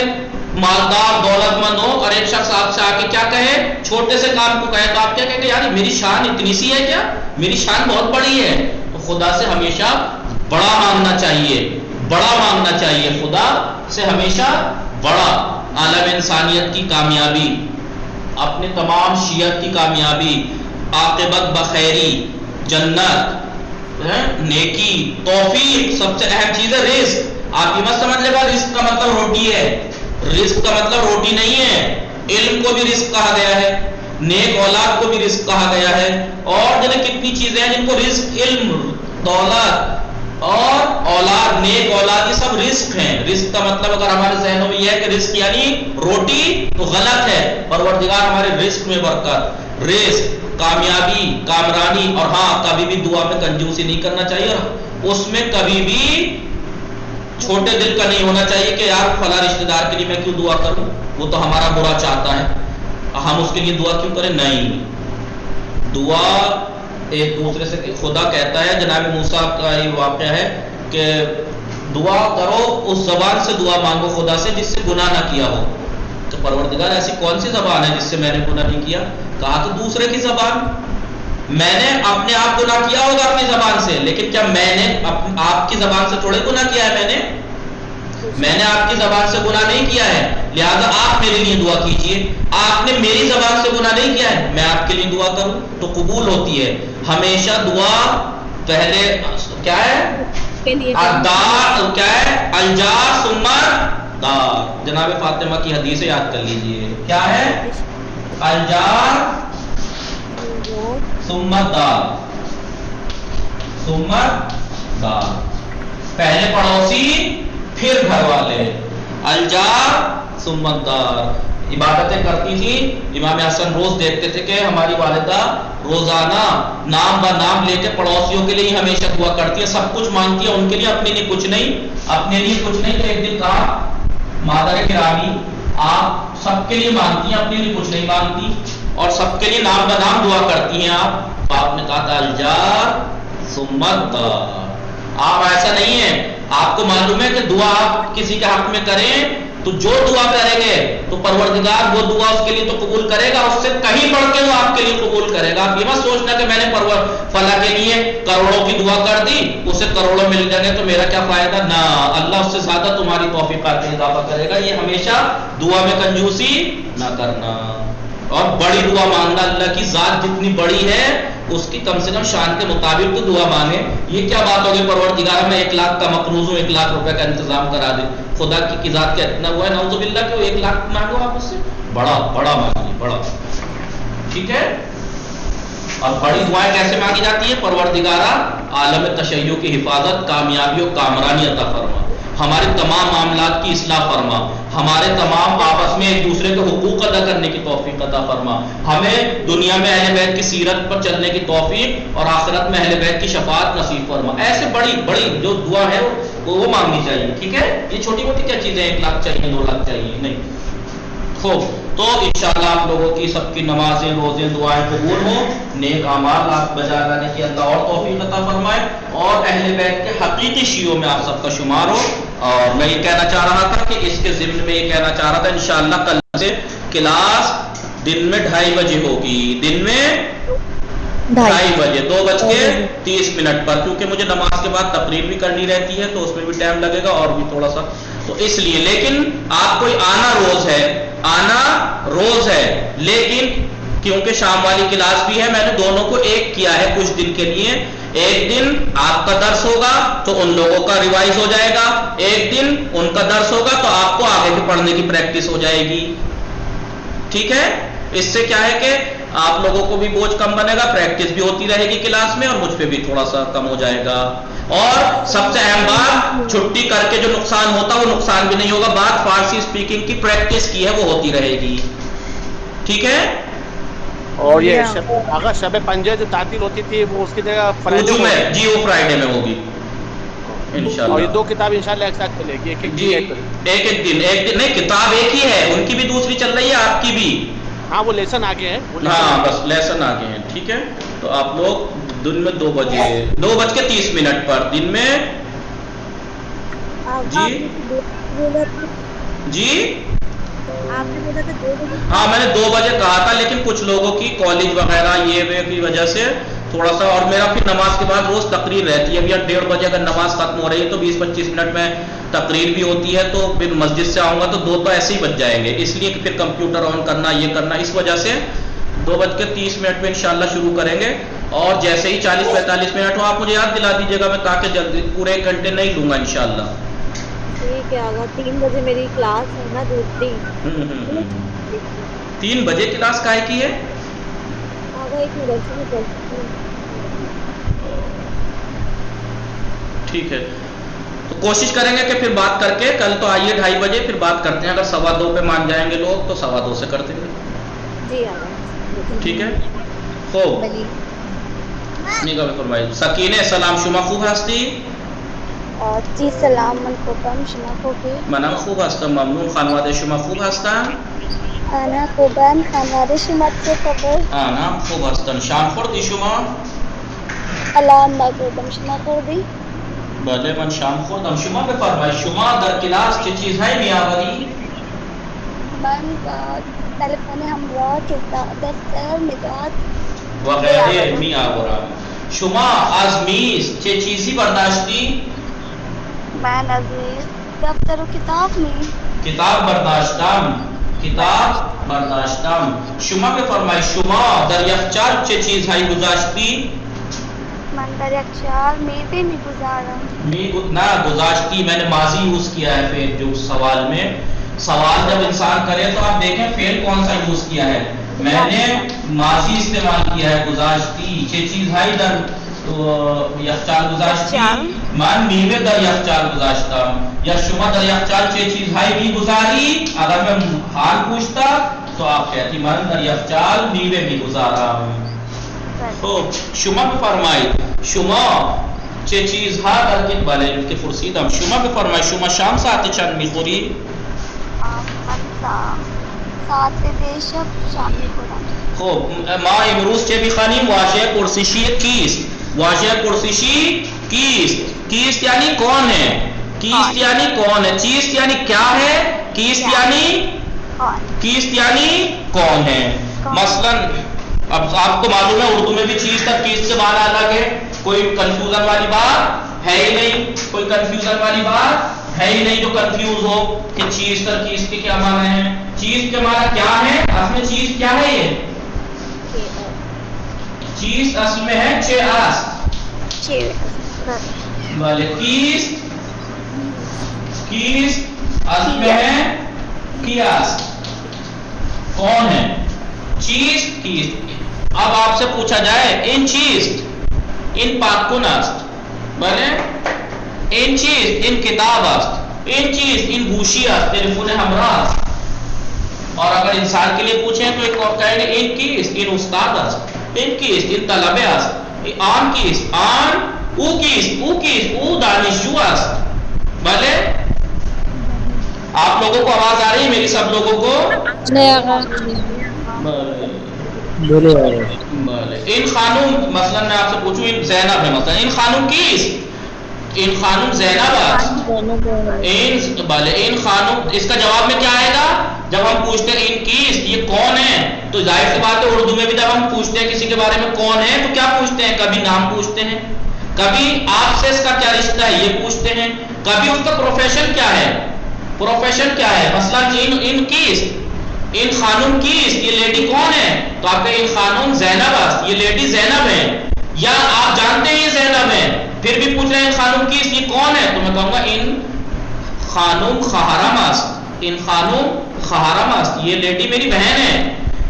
مالدار دولت مند ہو، اور ایک شخص آپ سے آ کے کیا کہے، چھوٹے سے کام کو کہے، تو آپ کیا کہیں گے؟ یار میری شان اتنی سی ہے کیا؟ میری شان بہت بڑی ہے۔ تو خدا سے ہمیشہ بڑا مانگنا چاہیے، بڑا مانگنا چاہیے، خدا سے ہمیشہ بڑا۔ عالم انسانیت کی کامیابی، اپنے تمام شیعت کی کامیابی، عاقبت بخیری، جنت، نیکی، توفیق، سب سے اہم چیز ہے رزق۔ آپ یہ مت سمجھ لے گا رزق کا مطلب روٹی ہے، رزق کا مطلب روٹی نہیں ہے، علم کو بھی رزق کہا گیا ہے، نیک اولاد کو بھی رزق کہا گیا ہے، اور جنہیں کتنی چیزیں ہیں جن کو رزق، علم، دولت اور اولاد، نیک اولاد، یہ سب رزق ہیں۔ رزق کا مطلب اگر ہمارے ذہنوں میں یہ ہے کہ رزق یعنی روٹی، تو غلط ہے۔ پروردگار ہمارے رزق میں برکت، رزق، کامیابی، کامرانی، اور ہاں کبھی بھی دعا میں کنجوسی نہیں کرنا چاہیے، اور اس میں کبھی بھی چھوٹے دل کا نہیں ہونا چاہیے کہ یار فلاں رشتہ دار کے لیے میں کیوں دعا کروں، وہ تو ہمارا برا چاہتا ہے، ہم اس کے لیے دعا کیوں کریں؟ نہیں، دعا ایک دوسرے سے، خدا کہتا ہے، جناب موسیٰ کا یہ واقعہ ہے کہ دعا کرو اس زبان سے دعا مانگو خدا سے جس سے گناہ نہ کیا ہو۔ تو پروردگار ایسی کون سی زبان ہے جس سے میں نے گناہ نہیں کیا؟ کہا کہ دوسرے کی زبان۔ میں نے اپنے آپ گناہ کیا ہوگا اپنی زبان سے، لیکن کیا میں نے آپ کی زبان سے تھوڑے گناہ کیا ہے؟ میں نے آپ کی زبان سے گناہ نہیں کیا ہے، لہذا آپ میرے لیے دعا کیجئے۔ آپ نے میری زبان سے گناہ نہیں کیا ہے، میں آپ کے لیے دعا کروں تو قبول ہوتی ہے۔ ہمیشہ دعا پہلے کیا ہے؟ الدار، کیا ہے؟ الجار ثم دار۔ جناب فاطمہ کی حدیث یاد کر لیجئے، کیا ہے؟ الجار ثم دار، ثم دار، پہلے پڑوسی پھر گھر والے، الجار ثم الدار۔ عبادتیں کرتی تھی، امام حسن روز دیکھتے تھے کہ ہماری والدہ روزانہ نام با نام لے کے پڑوسیوں کے لیے ہمیشہ دعا کرتی ہے، سب کچھ مانگتی ہے ان کے لیے، اپنے لیے کچھ نہیں، اپنے لیے کچھ نہیں۔ تو ایک دن کہا مادر گرامی آپ سب کے لیے مانگتی ہیں، اپنے لیے کچھ نہیں مانگتی، اور سب کے لیے نام با نام دعا کرتی ہیں آپ۔ آپ نے کہا تھا الجار ثم الدار۔ آپ ایسا نہیں ہے، آپ کو معلوم ہے کہ دعا آپ کسی کے حق میں کریں تو جو دعا کریں گے تو پروردگار وہ دعا اس کے لیے تو قبول کرے گا، اس سے کہیں بڑھ کے وہ آپ کے لیے قبول کرے گا۔ آپ یہ مت سوچنا کہ میں نے فلاں کے لیے کروڑوں کی دعا کر دی، اسے کروڑوں مل جائیں گے تو میرا کیا فائدہ؟ نہ، اللہ اس سے زیادہ تمہاری توفیقات میں اضافہ کرے گا۔ یہ ہمیشہ دعا میں کنجوسی نہ کرنا، اور بڑی دعا مانگنا، اللہ کی ذات جتنی بڑی ہے اس کی کم سے کم شان کے مطابق تو دعا مانگے۔ یہ کیا بات ہوگی پروردگار میں 1 لاکھ کا مقروض ہوں، 1 لاکھ روپے کا انتظام کرا دے، خدا کی ذات کیا اتنا ہوا ہے نعوذ باللہ کہ وہ 1 لاکھ مانگو آپ اس سے؟ بڑا بڑا مانگیے، بڑا، ٹھیک ہے۔ اور بڑی دعائیں کیسے مانگی جاتی ہیں؟ پروردگارہ عالم تشیع کی حفاظت، کامیابی و کامرانی عطا فرما، ہمارے تمام معاملات کی اصلاح فرما، ہمارے تمام آپس میں ایک دوسرے کے حقوق ادا کرنے کی توفیق عطا فرما، ہمیں دنیا میں اہل بیت کی سیرت پر چلنے کی توفیق اور آخرت میں اہل بیت کی شفاعت نصیب فرما۔ ایسے بڑی بڑی جو دعا ہے وہ مانگنی چاہیے، ٹھیک ہے۔ یہ چھوٹی موٹی کیا چیزیں، 1 لاکھ چاہیے، 2 لاکھ چاہیے، نہیں۔ خوب، تو انشاءاللہ آپ لوگوں کی سب کی نمازیں، روزیں، دعائیں قبول ہوں، نیک اعمال آپ بجا لانے کی اللہ اور توفیق عطا فرمائے، اور اہل بیت کے حقیقی شیعوں میں آپ سب کا شمار ہو۔ اور میں یہ کہنا چاہ رہا تھا کہ اس کے ضمن میں یہ کہنا چاہ رہا تھا، انشاءاللہ کل سے کلاس دن میں 2:30 بجے ہوگی، دن میں 2:30 بجے، 2:30 پر، کیونکہ مجھے نماز کے بعد تقریر بھی کرنی رہتی ہے تو اس میں بھی ٹائم لگے گا اور بھی تھوڑا سا، تو اس لیے۔ لیکن آپ کوئی آنا روز ہے، آنا روز ہے، لیکن کیونکہ شام والی کلاس بھی ہے میں نے دونوں کو ایک کیا ہے کچھ دن کے لیے. ایک دن آپ کا درس ہوگا تو ان لوگوں کا ریوائز ہو جائے گا، ایک دن ان کا درس ہوگا تو آپ کو آگے کے پڑھنے کی پریکٹس ہو جائے گی. ٹھیک ہے، اس سے کیا ہے کہ آپ لوگوں کو بھی بوجھ کم بنے گا، پریکٹس بھی ہوتی رہے گی کلاس میں اور مجھ پہ بھی تھوڑا سا کم ہو جائے گا. اور سب سے اہم بات، چھٹی کر کے جو نقصان ہوتا وہ نقصان بھی نہیں ہوگا. بات فارسی اسپیکنگ کی پریکٹس کی ہے وہ ہوتی رہے گی. ٹھیک ہے. اور یہ اگر شب پنجے جو تعطیل ہوتی تھی وہ اس کی جگہ فرائیڈے میں جی وہ فرائیڈے میں ہوگی انشاءاللہ. اور یہ دو کتاب انشاءاللہ ایک ساتھ چلے گی، جی ایک دن نہیں، کتاب ایک ہی ہے، ان کی بھی دوسری چل رہی ہے، آپ کی بھی. ہاں وہ لیسن آگے ہیں. ہاں بس لیسن آگے ہیں. ٹھیک ہے. تو آپ لوگ دن میں 2:30 پر دن میں جی جی ہاں میں نے 2 بجے کہا تھا، لیکن کچھ لوگوں کی کالج وغیرہ یہ کی وجہ سے تھوڑا سا، اور میرا پھر نماز کے بعد روز تقریر رہتی ہے. ابھی 1:30 بجے اگر نماز ختم ہو رہی ہے تو 20-25 منٹ میں تقریر بھی ہوتی ہے، تو پھر مسجد سے آؤں گا تو 2 تو ایسے ہی بج جائیں گے، اس لیے کہ پھر کمپیوٹر آن کرنا یہ کرنا، اس وجہ سے 2:30 میں انشاءاللہ شروع کریں گے. اور جیسے ہی 40-45 منٹ ہو آپ مجھے یاد دلا دیجیے گا، میں تاکہ جلدی پورے 1 گھنٹے نہیں لوں گا انشاءاللہ. ٹھیک ہے. اگر 3 بجے میری کلاس ہے نا دوسری. 3 بجے کلاس کائے کی ہے؟ ٹھیک ہے. تو کوشش کریں گے کہ پھر بات کر کے کل تو آئیے 2:30 بجے پھر بات کرتے ہیں. اگر 2:15 پہ مان جائیں گے لوگ تو 2:15 سے کرتے ہیں. جی ٹھیک ہے. خوب نگاہ فرمائیے. سکینه سلام، شما خوب هستی؟ جی سلام علیکم، شما خوبی؟ منم خوب هستم ممنون. خانواده شما خوب هستن؟ انا خوبم. خانواده شما چه خبر؟ آنم خوب هستن. شام خوردی شما؟ الان نخوردم، شما خوردی؟ بله من شام خوردم. شما بفرمایید شما در کلاس چه چیزهایی میآوری؟ من تلفن همراه، دفتر، مداد و غیره میآورم. شما از میز چه چیزی برداشتی؟ من از میز دفتر و کتاب کتاب برداشتم. شما بفرمایید شما در یخچال چه چیزهایی گذاشتی؟ من در یخچال میوه میگذارم. نہ گذاشتی میں نے ماضی یوز کیا ہے فعل جو سوال میں. سوال جب انسان کرے تو آپ دیکھیں فعل کون سا یوز کیا ہے. میں نے ماضی استعمال کیا ہے گذاشتی. چه چیزهایی در یخچال گذاشتی؟ من میوه در یخچال گذاشتم. یا شما در یخچال چه چیزهایی میگذاری؟ اگر میں حال پوچھتا تو آپ کہتی من در یخچال میوه میگذارم. خب شما بفرمایید شما چه چیزها در که بله که پرسیدم. شما بفرمایید شما شام ساعت چند میخوری؟ ساعت 10 شام میخورم. خب ما امروز چه میخوانیم؟ واژه پرسشی کیست. واژه پرسشی کیست. کیست یعنی کون ہے. کیست یعنی کون ہے. چیست یعنی کیا ہے. کیست یعنی کون ہے. مثلا اب آپ کو معلوم ہے اردو میں بھی چیز تک کیست سے معنی الگ ہے. کوئی کنفیوژن والی بات ہے ہی نہیں. کوئی کنفیوژن والی بات ہے ہی نہیں جو کنفیوز ہو کہ چیز تک کیست کے کیا معنی ہے. چیز کے معنی کیا ہے. اصل میں چیز کیا ہے. یہ چیز اصل میں ہے چیز. بھلے کیست اصل میں ہے کیاس. کون ہے. چیز کیست. اب آپ سے پوچھا جائے ان چیز ان پاکن است. بھلے ان چیز ان کتاب است. ان چیز ان گوشی است. تلفون ہمراہ است. اور اگر انسان کے لیے پوچھیں تو ایک اور کہیں گے ان کیست ان استاد است. ان کیست ان طلبه است. آن کیست آن او کیست او دانشجو است. بھلے آپ لوگوں کو آواز آ رہی ہے میری سب لوگوں کو؟ ان خانم مثلا میں آپ سے پوچھوں ان زینب ہے مثلا ان خانم کیست. ان خانم زینب است. ان خانم اس کا جواب میں کیا آئے گا. جب ہم پوچھتے ہیں ان کیست یہ کون ہے تو ظاہر سی بات ہے اردو میں بھی جب ہم پوچھتے ہیں کسی کے بارے میں کون ہے تو کیا پوچھتے ہیں. کبھی نام پوچھتے ہیں, کبھی آپ سے اس کا کیا رشتہ ہے یہ پوچھتے ہیں, کبھی اس کا پروفیشن کیا ہے. مثلا ان کیست ان خانم کیست، یہ لیڈی کون ہے؟ تو آپ کہیں ان خانم زینب است، یہ لیڈی زینب ہے، یا آپ جانتے ہیں یہ زینب ہے پھر بھی پوچھ رہے ہیں ان خانم کیست، یہ کون ہے؟ تو میں کہوں گا ان خانم خہرم است، ان خانم خہرم است، یہ لیڈی میری بہن ہے۔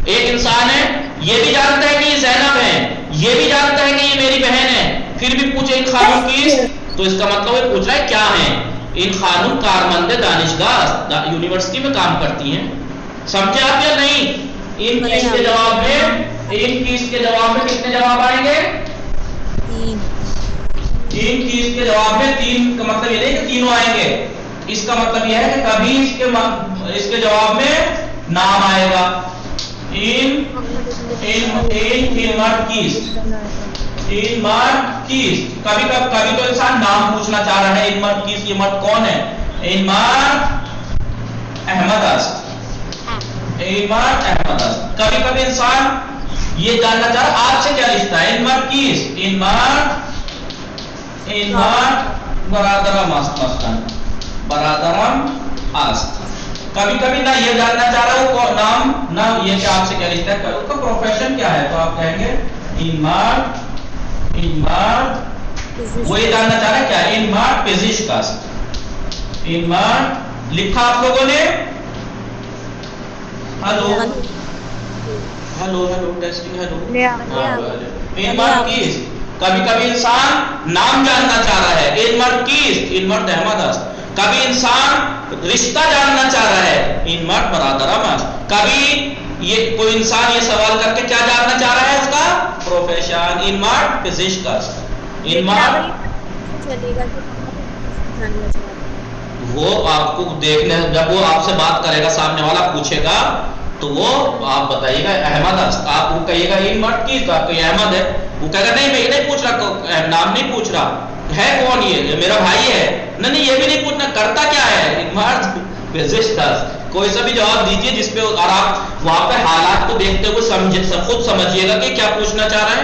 ایک انسان ہے، یہ بھی جانتا ہے کہ یہ زینب ہے، یہ بھی جانتا ہے کہ یہ میری بہن ہے، پھر بھی پوچھے ان خانم کیست، تو اس کا مطلب ہے پوچھ رہا ہے کیا ہیں؟ ان خانم کارمند دانشگاہ، یونیورسٹی میں کام کرتی ہیں۔ سمجھے آپ یا نہیں؟ ان کیس کے جواب میں، ان کیس کے جواب میں کتنے جواب آئیں گے؟ تین۔ ان کیس کے جواب میں تین کا مطلب یہ نہیں کہ تینوں آئیں گے، اس کا مطلب یہ ہے کہ کبھی اس کے جواب میں نام آئے گا۔ ان مرد کیست، ان مرد کیست، کبھی تو انسان نام پوچھنا چاہ رہا ہے، ان مرد کیست، یہ مرد کون ہے؟ ان مرد احمد است، ان مرد احمد است۔ کبھی کبھی انسان یہ جاننا چاہ رہا آپ سے کیا رشتہ ہے، ان مرد کیست، ان مرد برادرم است، مثلاً برادرم است۔ کبھی کبھی نہ یہ جاننا چاہ رہا ہوں وہ نام، نہ یہ کہ آپ سے کیا رشتہ ہے، اس کا پروفیشن کیا ہے، تو آپ کہیں گے ان مرد وہ یہ جاننا چاہ رہا ہے کیا ہے، ان مرد پزشک است، ان مرد۔ لکھا آپ لوگوں نے؟ Hello hello hello testing hello. ان مرد کیست، کبھی کبھی انسان نام جاننا چاہ رہا ہے، ان مرد کیست، ان مرد احمد است۔ کبھی انسان رشتہ جاننا چاہ رہا ہے، ان مرد برادرم است۔ کبھی یہ کوئی انسان یہ سوال کر کے کیا جاننا چاہ رہا ہے، اس کا پروفیشن، ان مرد فزسٹ است، ان مرد۔ وہ آپ کو دیکھنے جب وہ آپ سے بات کرے گا، سامنے والا پوچھے گا تو وہ آپ بتائیے گا احمد است، آپ وہ کہیے گا ان مرد کی، تو آپ کو احمد ہے، وہ کہے گا نہیں میں یہ نہیں پوچھ رہا، نام نہیں پوچھ رہا ہے، کون یہ میرا بھائی ہے، نہیں یہ بھی نہیں پوچھنا، کرتا کیا ہے، ان مرد فزسٹ است۔ کوئی سا بھی جواب دیجیے جس پہ، اور آپ وہاں پہ حالات کو دیکھتے ہوئے خود سمجھیے گا کہ کیا پوچھنا چاہ رہا ہے۔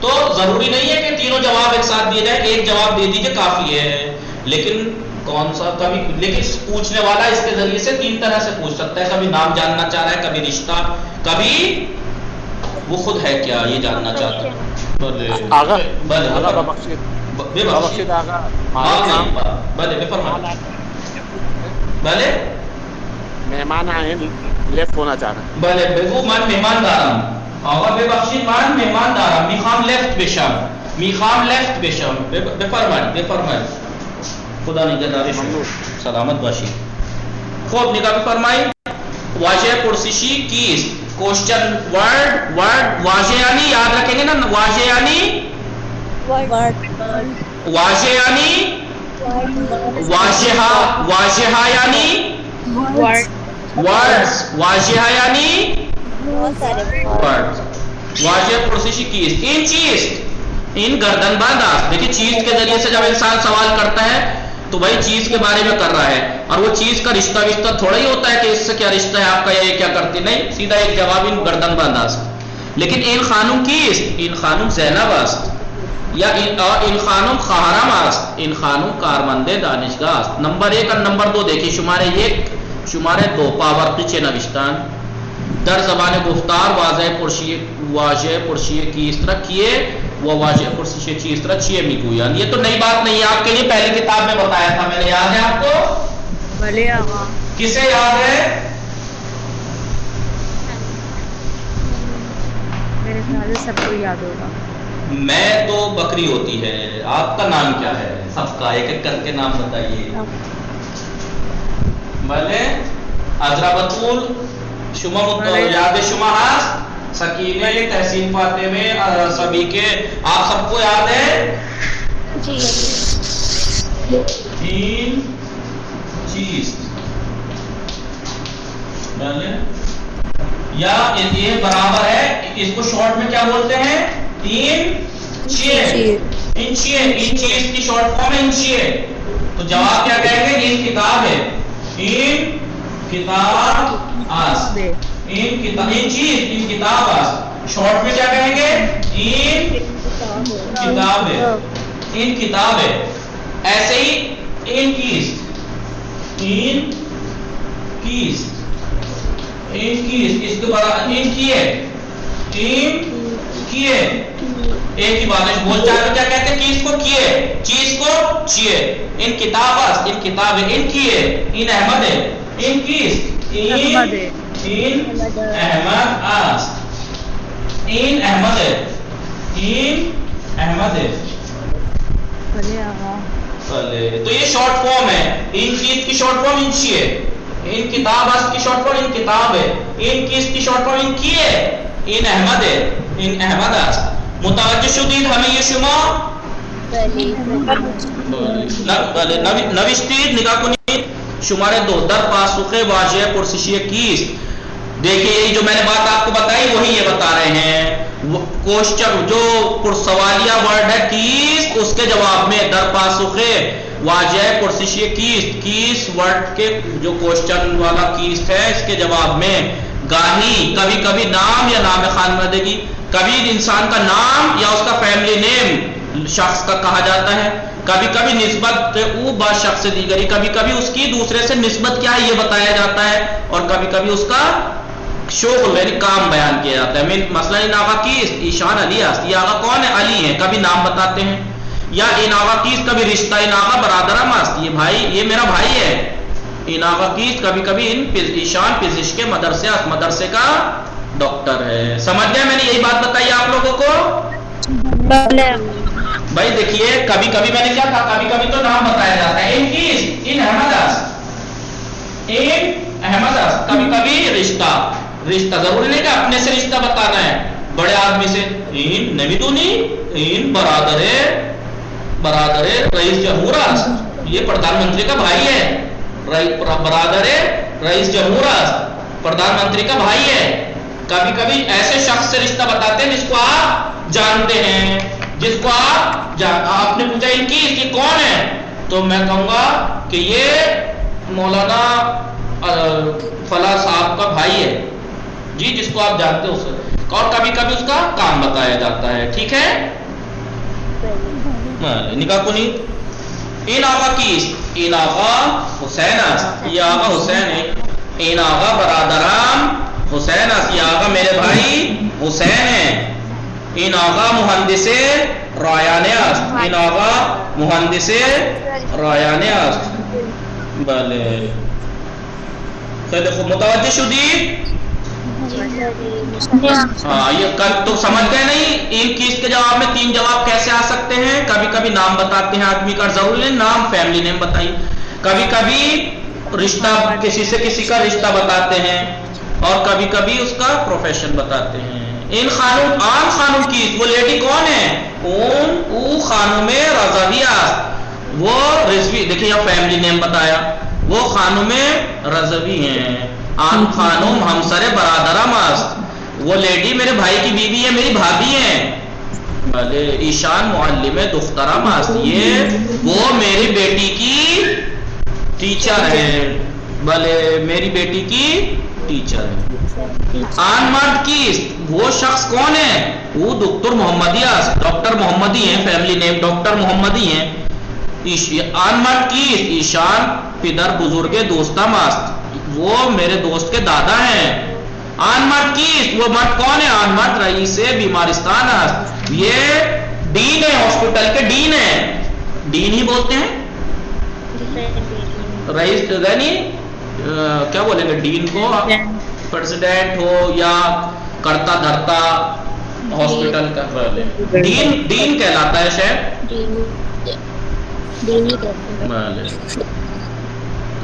تو ضروری نہیں ہے کہ تینوں جواب ایک ساتھ دیے جائیں، ایک جواب دے دیجیے کافی ہے، لیکن کون سا کبھی، لیکن پوچھنے والا اس کے ذریعے سے تین طرح سے پوچھ سکتا ہے، کبھی نام جاننا چاہ رہا ہے، کبھی رشتہ، کبھی وہ خود ہے کیا یہ جاننا چاہتا ہے۔ مہمان آئے لیفٹ ہونا چاہ رہے ہیں، بلے بگو من مہمان دارم، آقا بے بخشید من مہمان دارم، میخوام لیفت بشم، میخوام لیفت بشم، بفرمائید خدا نگهدارش سلامت باشید۔ خوب نگاه بفرمایید، واژه پرسشی کیست؟ کوشچن ورڈ، واژه یعنی یاد رکھیں گے نا، واژه یعنی واژہ یعنی ورڈز، واژہ یعنی ورڈز۔ واژه پرسشی کیست، این چیست، این گردن باندھ است۔ دیکھیں چیز کے ذریعے سے جب انسان سوال کرتا ہے تو بھائی چیز کے بارے میں کر رہا ہے، اور وہ چیز کا رشتہ تھوڑا ہی ہوتا ہے کہ اس سے کیا رشتہ ہے آپ کا، یہ کیا کرتی، نہیں، سیدھا ایک جواب ان گردن باندھ است۔ لیکن این خانم کیست، این خانم زینب است، یا ان خانم خہرم است، ان خانم کارمند دانشگاه است۔ نمبر 1 اور نمبر 2 دیکھیں، شماره 1 شماره 2 پاورقی چه نوشتن؟ در زبان گفتار واژه پرسشی کیست را کیه و واژه پرسشی چیست را چیه میگویند۔ یہ تو نئی بات نہیں ہے آپ کے لیے، پہلی کتاب میں بتایا تھا میں نے، یاد ہے آپ کو؟ بھلے آقا، کسے یاد ہے؟ میرے خیال سے سب کو یاد ہوگا۔ میں تو بکری ہوتی ہے، آپ کا نام کیا ہے؟ سب کا ایک ایک کر کے نام بتائیے۔ بھلے عذرا بطول شما یاد شما ہست، سکینہ، تحسین فاطمہ، سبھی کے آپ سب کو یاد ہے؟ جی تین چیز، یا یہ برابر ہے، اس کو شارٹ میں کیا بولتے ہیں؟ تین چیز، ان چیز کی شارٹ فارم ہے انچیے۔ تو جواب کیا کہیں گے؟ ان کتاب ہے، ان کتاب آس، ان چیز، ان کتاب آس، شارٹ میں کیا کہیں گے؟ ان کتاب ہے، ان کتاب ہے۔ ایسے ہی ان چیز، ان کیست اس کے برابر ان کیے ایک ہی بات ہے بول چاہے تو کیا کہتے ہیں کیس کو کیے چیز کو چیے ان کتاب ان کیے ان احمد ہے ان کیس ان احمد است ان احمد ہے تو یہ شارٹ فارم ہے ان چیز کی شارٹ فارم ان چیے ان کتاب است کی شارٹ فارم ان کتاب ہے ان کیس کی شارٹ فارم ان کیے ان احمد ہے ان احمد است متوجہ شدید ہمیں یہ شما نوشتید نگاہ کنید شمارے 2 در پاسخ واجہ پرسشی کیست دیکھیں یہ جو میں نے بات آپ کو بتائی وہی یہ بتا رہے ہیں کوشچن جو پرسوالیہ ورڈ ہے کیست اس کے جواب میں در پاسخ واجہ پرسشی کیست ورڈ کے جو کوشچن والا کیست ہے اس کے جواب میں گاہی کبھی کبھی نام یا نام خانوادگی کبھی انسان کا نام یا اس کا فیملی نیم شخص کا کہا جاتا ہے کبھی کبھی نسبت او با شخص دیگری کبھی کبھی اس کی دوسرے سے نسبت کیا ہے یہ بتایا جاتا ہے اور کبھی کبھی اس کا شغل یعنی کام بیان کیا جاتا ہے مثلا ان آقا کیست ایشان علی است یہ آقا کون ہے علی ہیں کبھی نام بتاتے ہیں یا ان آقا کیست کبھی رشتہ ان آقا برادرم است یہ بھائی یہ میرا بھائی ہے ان آقا کیست کبھی کبھی ان ایشان پزشک مدرسے است مدرسے کا ڈاکٹر ہے سمجھ گئے میں نے یہی بات بتائی آپ لوگوں کو بھائی دیکھیے کبھی کبھی میں نے کیا تھا کبھی کبھی تو نام بتایا جاتا ہے ان کیست ان احمد است کبھی کبھی رشتہ ضروری نہیں کہ اپنے سے رشتہ بتانا ہے بڑے آدمی سے ان نمیدونی ان برادر رئیس جمہور است یہ پردھان منتری کا بھائی ہے برادر رئیس جمہور است پردھان منتری کا بھائی ہے کبھی کبھی ایسے شخص سے رشتہ بتاتے ہیں جس کو آپ جانتے ہیں جس کو آپ نے پوچھا ان کی کون ہے تو میں کہوں گا کہ یہ مولانا فلاں صاحب کا بھائی ہے جی جس کو آپ جانتے ہو اسے اور کبھی کبھی اس کا کام بتایا جاتا ہے ٹھیک ہے نکاح کنی این آقا کیست این آقا حسین است یہ آقا حسین ہے این آقا برادرام حسین است یہ آقا میرے بھائی حسین ہیں این آقا مہندس رایانه است این آقا مهندس رایانه است بله خیلی خوب متوجه شدید یہ کل تو سمجھ گئے نہیں ایک کیس کے جواب میں 3 جواب کیسے آ سکتے ہیں کبھی کبھی نام بتاتے ہیں آدمی کا ضروری نہیں نام فیملی نیم بتائیے کبھی کبھی رشتہ کسی سے کسی کا رشتہ بتاتے ہیں اور کبھی کبھی اس کا پروفیشن بتاتے ہیں ان خانم عام خانم کی وہ لیڈی کون ہے او خانم رضویہ وہ رضوی دیکھیں یہاں فیملی نیم بتایا وہ خانم رضوی ہیں عام خانم ہمسر برادرم است وہ لیڈی میرے بھائی کی بیوی ہے میری بھابھی ہیں بھلے ایشان معلم دخترم است یہ وہ میری بیٹی کی ٹیچر ہے بھلے میری بیٹی کی ٹیچر ہے آن مرد کیست وہ شخص کون ہے وہ دکتر محمدی است ڈاکٹر محمدی ہیں فیملی نیم ڈاکٹر محمدی ہیں آن مرد کیست ایشان پدر بزرگ دوستم است وہ میرے دوست کے دادا ہیں آن مرد کیست وہ مرد کون ہے آن مرد رئیس بیمارستان است یہ ڈین ہے ہاسپٹل کے ڈین ہے ڈین ہی بولتے ہیں رئیس یعنی کیا بولیں گے ڈین کو پریزیڈنٹ ہو یا کرتا دھرتا ہاسپٹل کا ڈین کہلاتا ہے شاید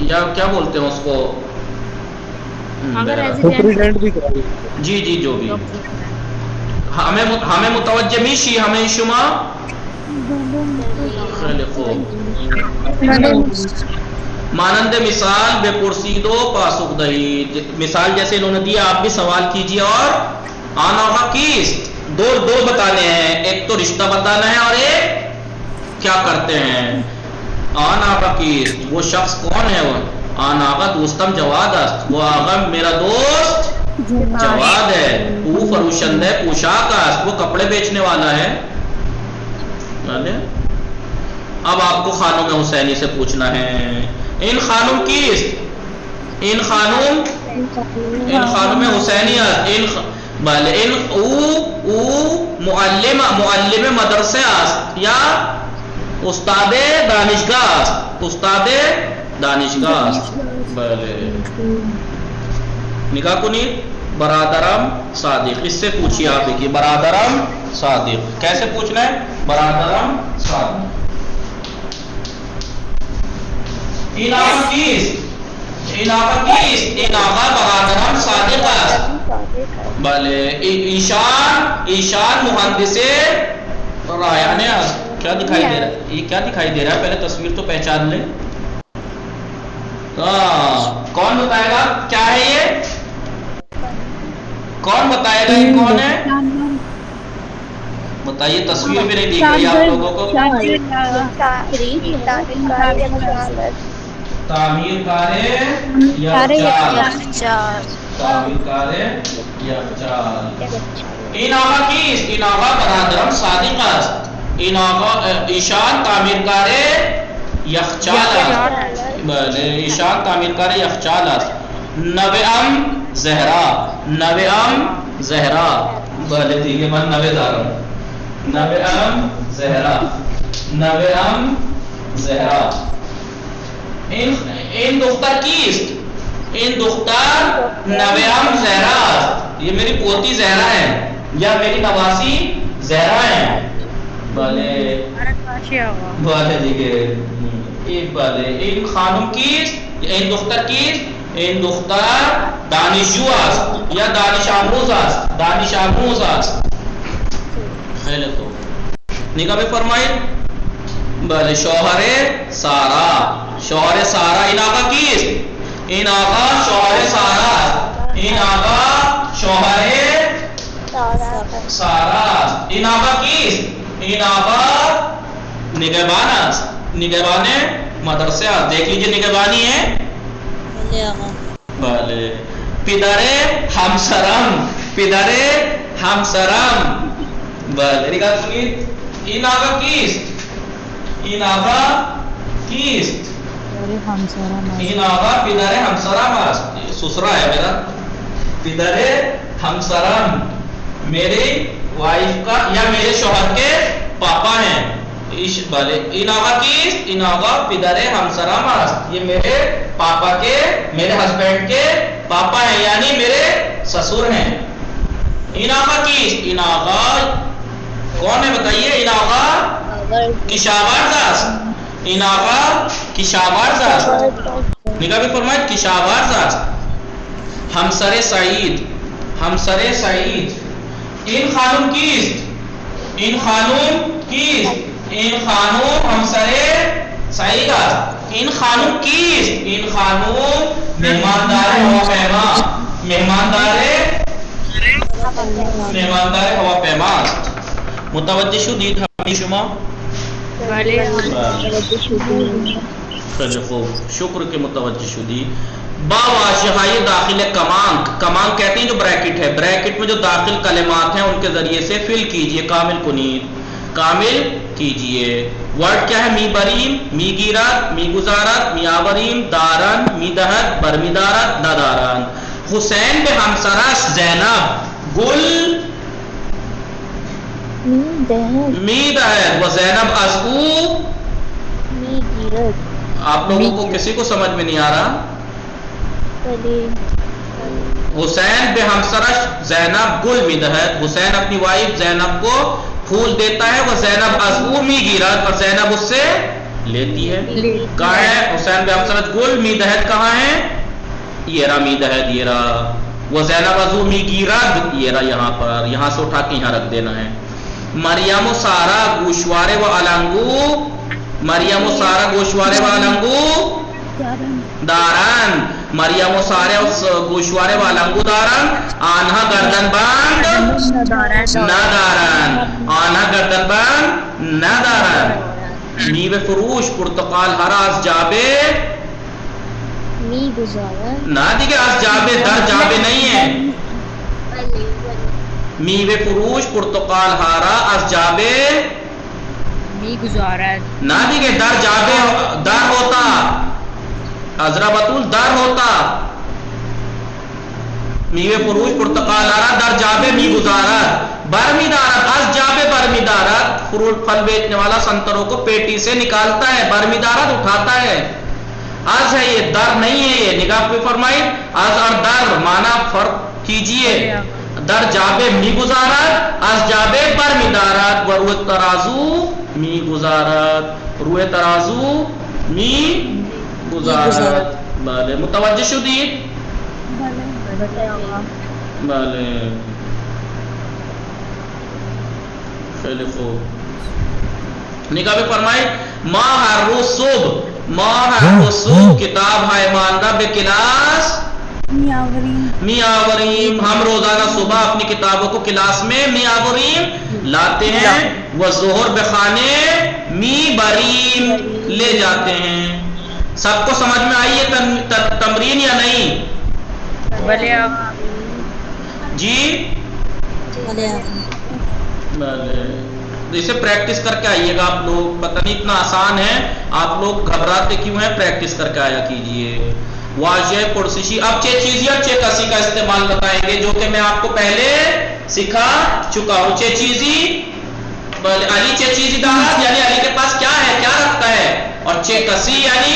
یا کیا بولتے ہیں اس کو جی جی جو بھی ہمیں متوجہ میشی ہمیں شما خیلی خوب مانند مثال بے پرسید و پاسخ دہید مثال جیسے انہوں نے دیا آپ بھی سوال کیجئے اور آن آقا کیست دو بتانے ہیں ایک تو رشتہ بتانا ہے اور ایک کیا کرتے ہیں آن آقا کیست وہ شخص کون ہے وہ آن آقا دوستم جواد است وہ آقا میرا دوست جواد ہے او فروشند ہے پوشاک است وہ کپڑے بیچنے والا ہے اب آپ کو خانم حسینی سے پوچھنا ہے ان خانم کیست ان خانوم حسینیات بله این او معلم مدرسه است یا استاد دانشگاه است. استاد دانشگاه است. بله نگاه کنید. برادرم صادق، اس سے پوچھیے آپ دیکھیے برادرم صادق کیسے پوچھنا ہے؟ برادرم صادق. این آقا کیست؟ این آقا کیست؟ این آقا برادرم صادق است. بله ایشان مہندس رایانه است. کیا دکھائی دے رہا ہے؟ یہ کیا دکھائی دے رہا ہے؟ پہلے تصویر تو پہچان لیں. کون بتائے گا کیا ہے یہ؟ کون بتائے گا یہ کون ہے؟ بتائیے. تصویر بھی نہیں دی گئی آپ لوگوں کو. تعمیر کار یخچال. این آقا کیست؟ این آقا برادرم صادق است. این آقا ایشان تعمیرکار یخچال است. بله ایشان تعمیرکار یخچال است. نوه‌ام زهرا. بله دیگه من نوه دارم. نوه‌ام زهرا. این دختر کیست؟ این دختر نوه‌ام زهرا است. یہ میری پوتی زہرا ہے یا میری نواسی زہرا ہے. بله دیگه بله. این خانم کیست؟ این دختر کیست؟ این دختر دانشجو است یا دانش آموز است. خیلی تو نگاه بفرمایید. بله شوهر سارا. این آقا کیست؟ این آقا شوهر سارا است. این آقا شوهر سارا است. این آقا کیست؟ این آقا نگہبان است. نگہبان مدرسه است. دیکھ لیجیے نگہبانی ہے. بله. پدر همسرم. بله نگاه کنید. این آقا کیست؟ این آقا پدر همسرم است. سسرا ہے میرا. پدر همسرم میری وائف کا یا میرے شوہر کے پاپا ہیں. بله این آقا کیست؟ این آقا پدر همسرم است. یہ میرے پاپا کے میرے ہسبینڈ کے پاپا ہیں یعنی میرے سسر ہیں. این آقا کیست؟ این آقا کون ہے بتائیے؟ این آقا کشاورز است. این آقا کشاورز است. نگاہ بھی فرمائید کشاورز است. همسر سعید. این خانم کیست؟ این خانم همسر سعید است. این خانم کیست؟ این خانم مهماندار هواپیما است. متوجه شدید همه شما؟ بله. خیلی خوب شکر کہ متوجہ شدی. با واضحائی داخل کمان کہتے ہیں جو بریکٹ ہے. بریکٹ میں جو داخل کلمات ہیں ان کے ذریعے سے فل کیجئے. کامل کیجئے. ورڈ کیا ہے؟ می بریم، می گیرت، می گزارت، می آوریم، دارن، می دہت، برمی دارت، ندارن. حسین بے ہمسرش زینب گل می دہت و زینب از او می گیرت. آپ لوگوں کو کسی کو سمجھ میں نہیں آ رہا؟ حسین بے ہمسرش زینب گل می دہت. حسین اپنی وائف زینب کو پھول دیتا ہے. وہ زینب از او می گیرت اور زینب اس سے لیتی ہے. کہاں ہے حسین بے ہمسرش گل می دہت؟ کہاں ہے؟ یہ رہا می دہت. یہ رہا. وہ زینب از او می گیرت. یہ رہا یہاں پر. یہاں سے اٹھا کے یہاں رکھ دینا ہے. مریم و سارا گوشوارے و علنگو. مریم و سارا گوشوارے و علنگو دارن. مریم و سارے گوشوارے و علنگو دارن. آنها گردن بند ندارن. آنها گردن بند ندارن. میوه فروش پرتقال ہرا از جابه می گزارن. نہ دیگه از جابه در جابه نہیں ہے. میوه فروش پرتقال ہارا از جابه می گزارد. نہ دیگه در جابه در ہوتا. عذرا بطول در ہوتا. میوه فروش پرتقال آرا در جابه میگذارد برمیدارد از جابه برمیدارد پھل بیچنے والا سنتروں کو پیٹی سے نکالتا ہے برمیدارد اٹھاتا ہے از ہے یہ در نہیں ہے یہ نگاہ پہ فرمائی از اور در معنی فرق کیجئے در جابه میگذارد از جابه برمیدارد و روی ترازو میگذارد روی ترازو میگذارد بله متوجه شدید بله خیلی خوب نگاہ پہ فرمائے ما ہر روز صبح کتاب ہے ماندہ بے کلاس میاوریم ہم روزانہ صبح اپنی کتابوں کو کلاس میں میاوریم لاتے ہیں وہ ظہر بخانے می بریم لے جاتے ہیں. سب کو سمجھ میں آئی ہے تمرین یا نہیں؟ جی اسے پریکٹس کر کے آئیے گا آپ لوگ. پتہ نہیں اتنا آسان ہے, آپ لوگ گھبراتے کیوں ہیں؟ پریکٹس کر کے آیا کیجئے. واضح پرسشی. اب چھ چیزی اور چھ کسی کا استعمال بتائیں گے جو کہ میں آپ کو پہلے سکھا چکا ہوں. چھ چیزی علی چھ چیزی دارات یعنی علی کے پاس کیا ہے, کیا رکھتا ہے, اور چھ کسی یعنی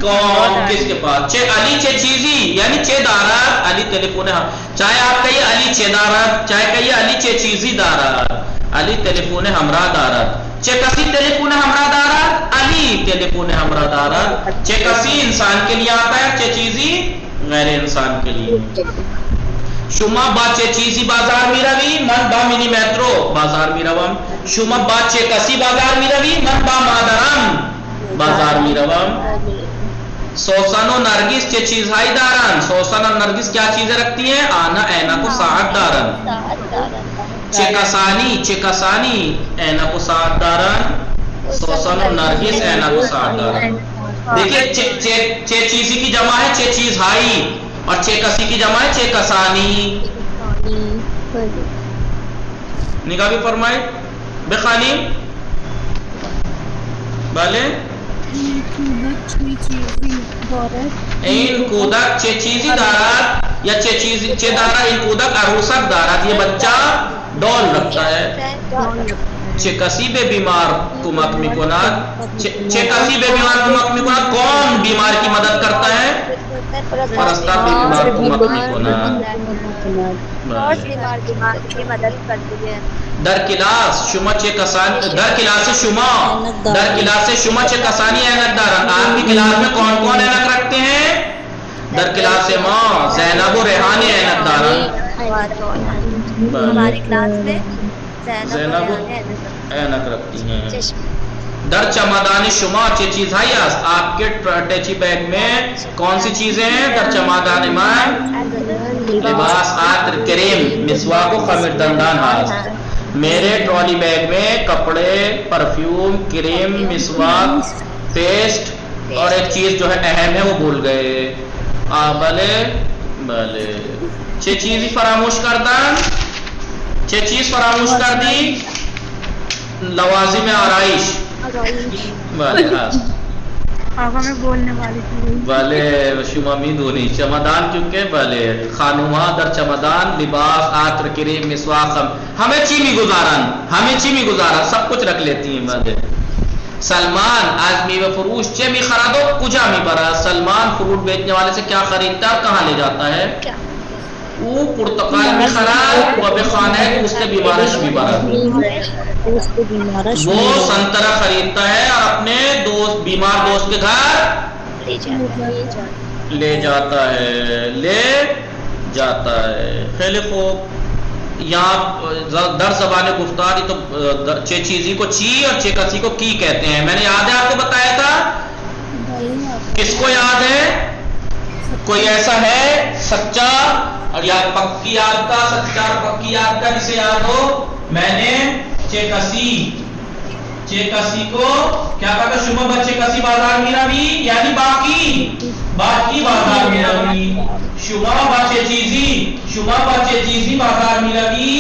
کون کس کے پاس. چھ علی چھ چیزی یعنی چھ دارات. علی ٹیلی فون ہے, چاہے آپ کہیے علی چھ دارات, چاہے کہیے علی چھ چیزی دارات. علی ٹیلی فون ہمراہ دارات. چھ کسی ٹیلی فون ہمراہ دارات, علی ٹیلی فون ہمراہ دارات. چھ کسی انسان کے لیے آتا ہے, چھ چیزی غیر انسان کے لیے. شما با چھ چیزی بازار می روی, من با مینی میترو بازار می روم. شما با چھ کسی بازار می روی, من با مادرم بازار می روم. سوسن و نرگس چھ چیز ہائی دارن. سوسن اور نرگس کیا چیزیں رکھتی ہیں؟ آنا اینا کو ساعت دارن. چھ کسانی اینا کو ساعت دارن. سوسن و نرگس اینا کو ساعت دارن. دیکھیں چھ چیزی کی جمع ہے چھ چیز ہائی, اور چھ کسی کی جمع ہے چھ کسانی. نگاہ بھی فرمائے بخانی بھلے. این کودک چھ چیزی دارات یا چھ دارا این کودک عروسک دارات. یہ بچہ ڈول رکھتا ہے. چھ کسی بے بیمار کمک میکنات. چھ کسی بے بیمار کمک میکنات. کون بیمار کی مدد کرتا ہے؟ پرستار بے بیمار کمک میکنات. در کلاس شما چھ کسانی, در کلاس شما چھ کسانی اینک دارن. آپ کی کلاس میں کون کون اینک رکھتے ہیں؟ در کلاس ما زینب و ریحانی اینک دارن. ہماری کلاس میں زینب اینک رکھتی ہیں. در چمدان شما چھ چیز ہے است. آپ کے ٹیچی بیگ میں کون سی چیزیں ہیں؟ در چمدان میں لباس, عطر, کریم, مسواک و خمیر دندان است. میرے ٹرالی بیگ میں کپڑے, پرفیوم, کریم, مسواک, پیسٹ اور ایک چیز جو ہے اہم ہے وہ بھول گئے. بلے بلے چھ چیز فراموش کردن. چھ چیز فراموش کر دی. لوازم آرائش آقا میں بولنے والی تھی بلے شما می دونی چمدان کیونکہ بلے خانوما در چمدان لباس, عطر, کریم, مسواک ہمیں چیمی گزارن سب کچھ رکھ لیتی ہیں. بلے سلمان آج میوہ فروش چھ می خرادو کجا می برا. سلمان فروٹ بیچنے والے سے کیا خریدتا ہے, کہاں لے جاتا ہے؟ وہ پرتقال میں خراب و بخانہ اس کے بیمارش بھی برا. وہ سنترا خریدتا ہے اور اپنے بیمار دوست کے گھر لے جاتا ہے. خیلی خوب. یہاں در زبان گفتاری تو چھ چیزی کو چی اور چھ کسی کو کی کہتے ہیں. میں نے یاد ہے آپ کو بتایا تھا. کس کو یاد ہے؟ کوئی ایسا ہے سچا اور یا پکی یاد کا, سچا اور پکی یاد کا جسے یاد ہو؟ میں نے چھ کسی کو کیا کہا تھا؟ شما بچے کسی بازار میں روی یعنی باقی بازار میں روی. شما بچے چیزی بازار میں روی.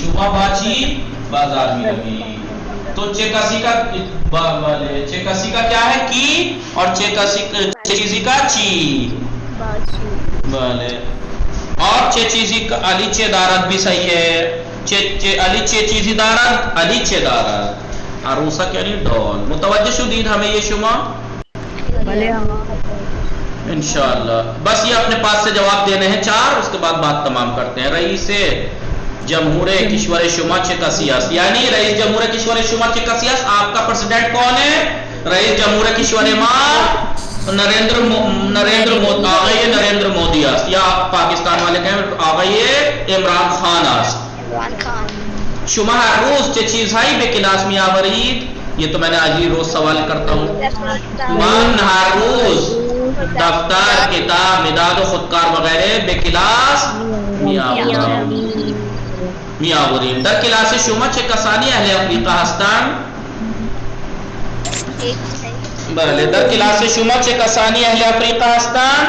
شما باچی بازار میں روی. تو چھ کسی کا کیا ہے کی, اور چھ چه چیزی کا چی بله اور چه چیزی کا علی چه دارد بھی صحیح ہے علی چه چیزی دارد علی چه دارد عروسہ یعنی ڈول متوجہ شدید ہمیں یہ شما انشاءاللہ بس یہ اپنے پاس سے جواب دینے ہیں 4 اس کے بعد بات تمام کرتے ہیں رئیس جمہور کشور شما چه کسی است یعنی رئیس جمہور کشور شما چه کسی است آپ کا پریزیڈنٹ کون ہے رئیس جمہور کشور ما نریندر مودی است یا پاکستان والے کہیں آقای عمران خان است شما ہر روز چه چیز هایی به کلاس می آورید یہ تو میں نے آج ہی روز سوال کرتا ہوں من ہر روز دفتر کتاب مداد و خودکار وغیرہ به کلاس می آوریم در کلاس شما چه کسانی اهل افریقا هستند بله در کلاس شما چه کسانی اهل افریقا هستند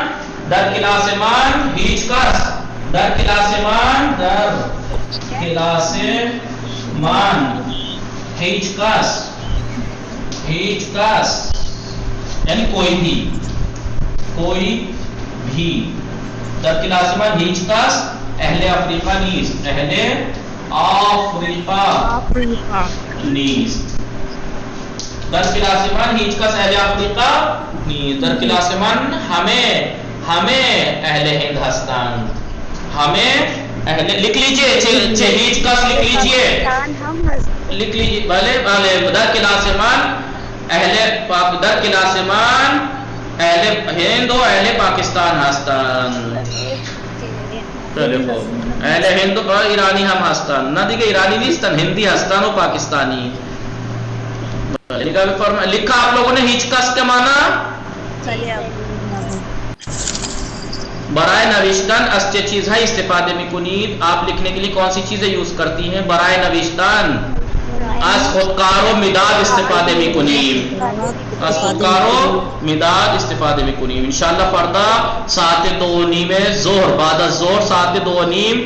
در کلاس من هیچ کس در کلاس من هیچ کس یعنی کوئی بھی در کلاس من هیچ کس اهل افریقا نیست اهل آفریقا نیست در کلاس من هیچ کس اهل افریقا نیست در کلاس من همه اهل هند هستند همه اهل لکھ لیجئے چه هیچ کس لکھ لیجئے بله در کلاس من در کلاس من اهل هند و اهل پاکستان هستند اهل هند و ایرانی هم هستند نه دیگه ایرانی نیستن هندی هستند و پاکستانی لکھا آپ لوگوں نے ہیچ کس کے معنی برائے نوشتن از چه چیزهای استفاده میکنید آپ لکھنے کے لیے کون سی چیزیں یوز کرتی ہیں برائے نوشتن از خودکار و مداد استفاده میکنیم از خودکار و مداد استفاده میکنیم انشاءاللہ فردا ساعت 2:30 ظہر بعد از ظہر ساعت 2:30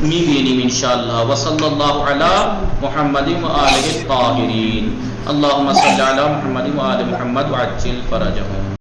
میبینیم انشاءاللہ وصلی اللہ علی محمد و آلہ الطاہرین اللہم صلی علی محمد و آل محمد وعجل فرجہم